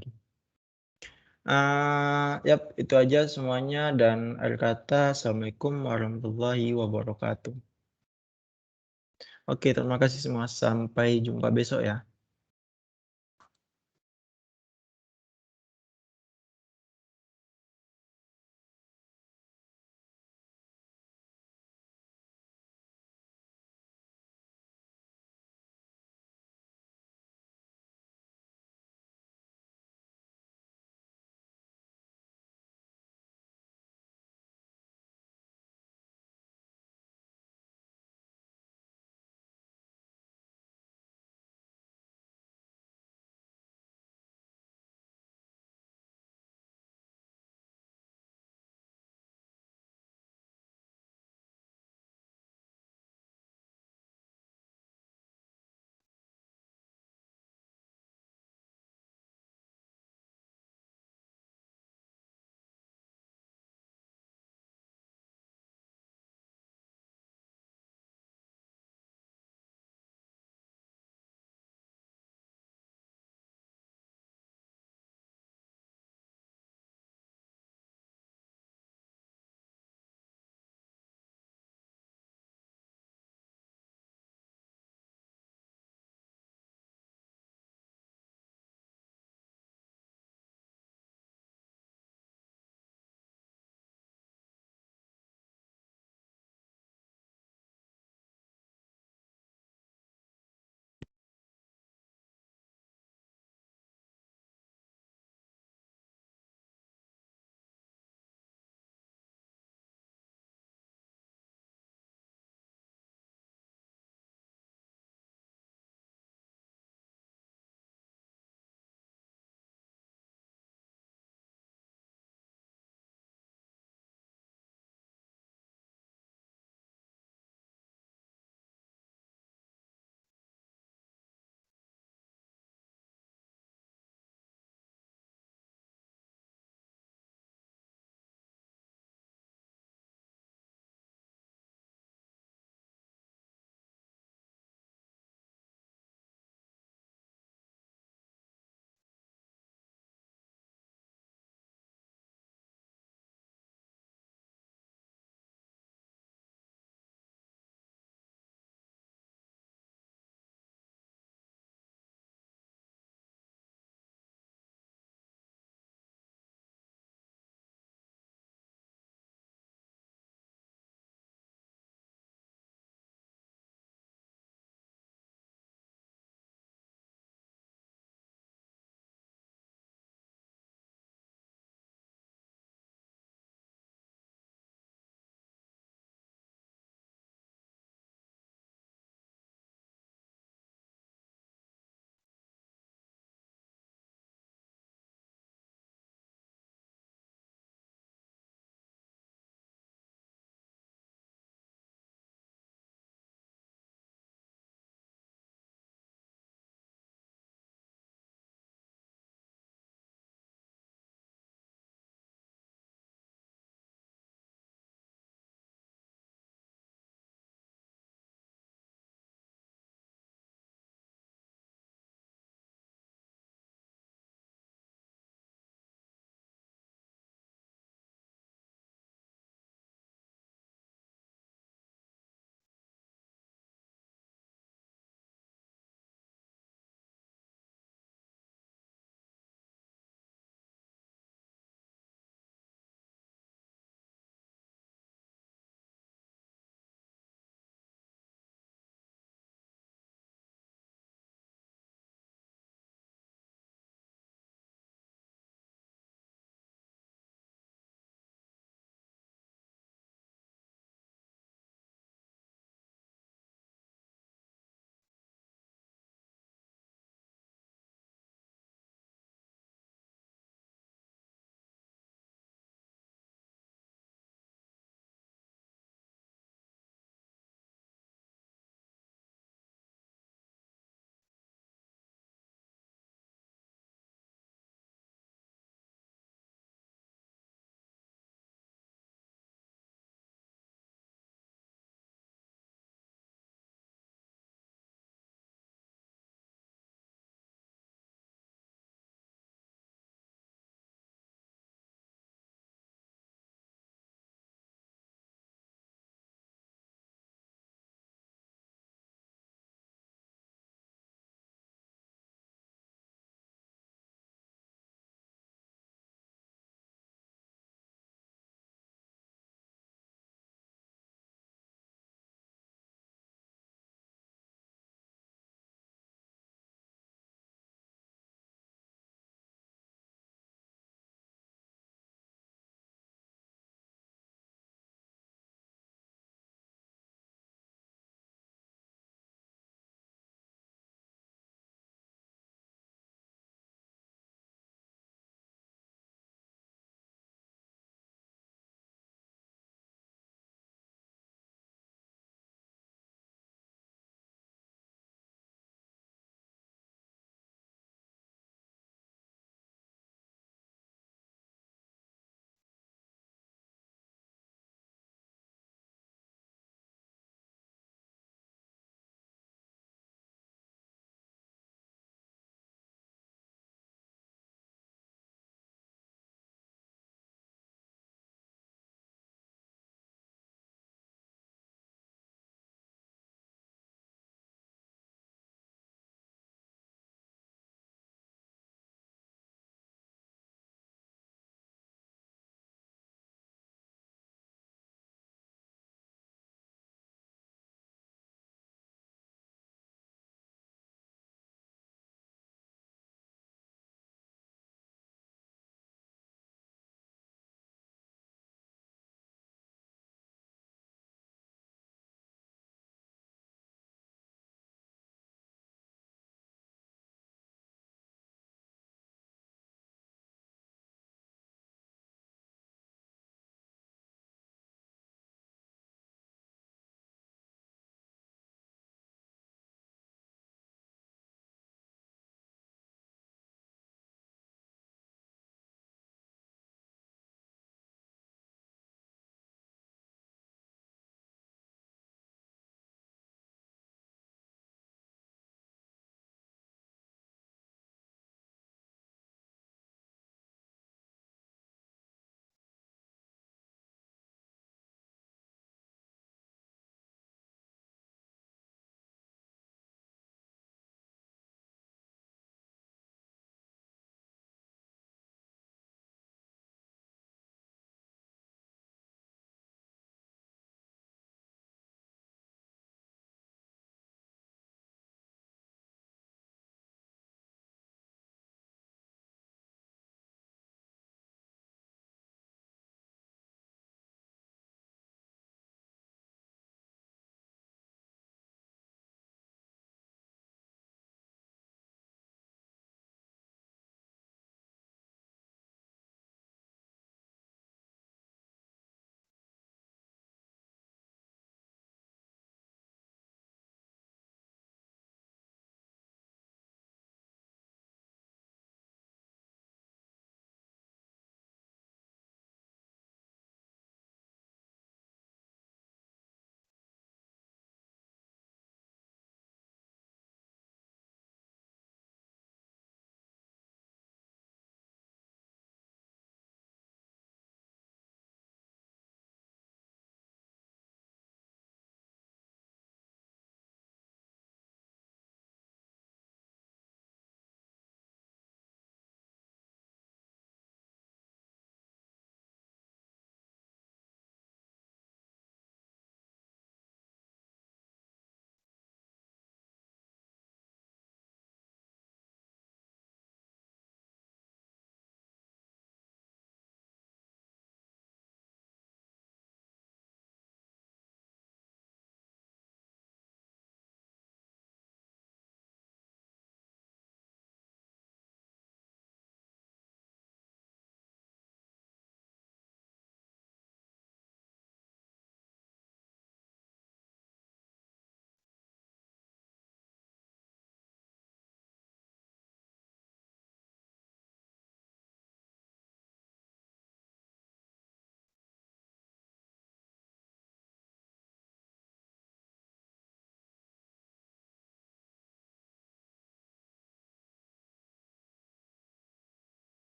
Yap, itu aja semuanya dan akhir kata, Assalamualaikum warahmatullahi wabarakatuh. Oke, terima kasih semua. Sampai jumpa besok ya.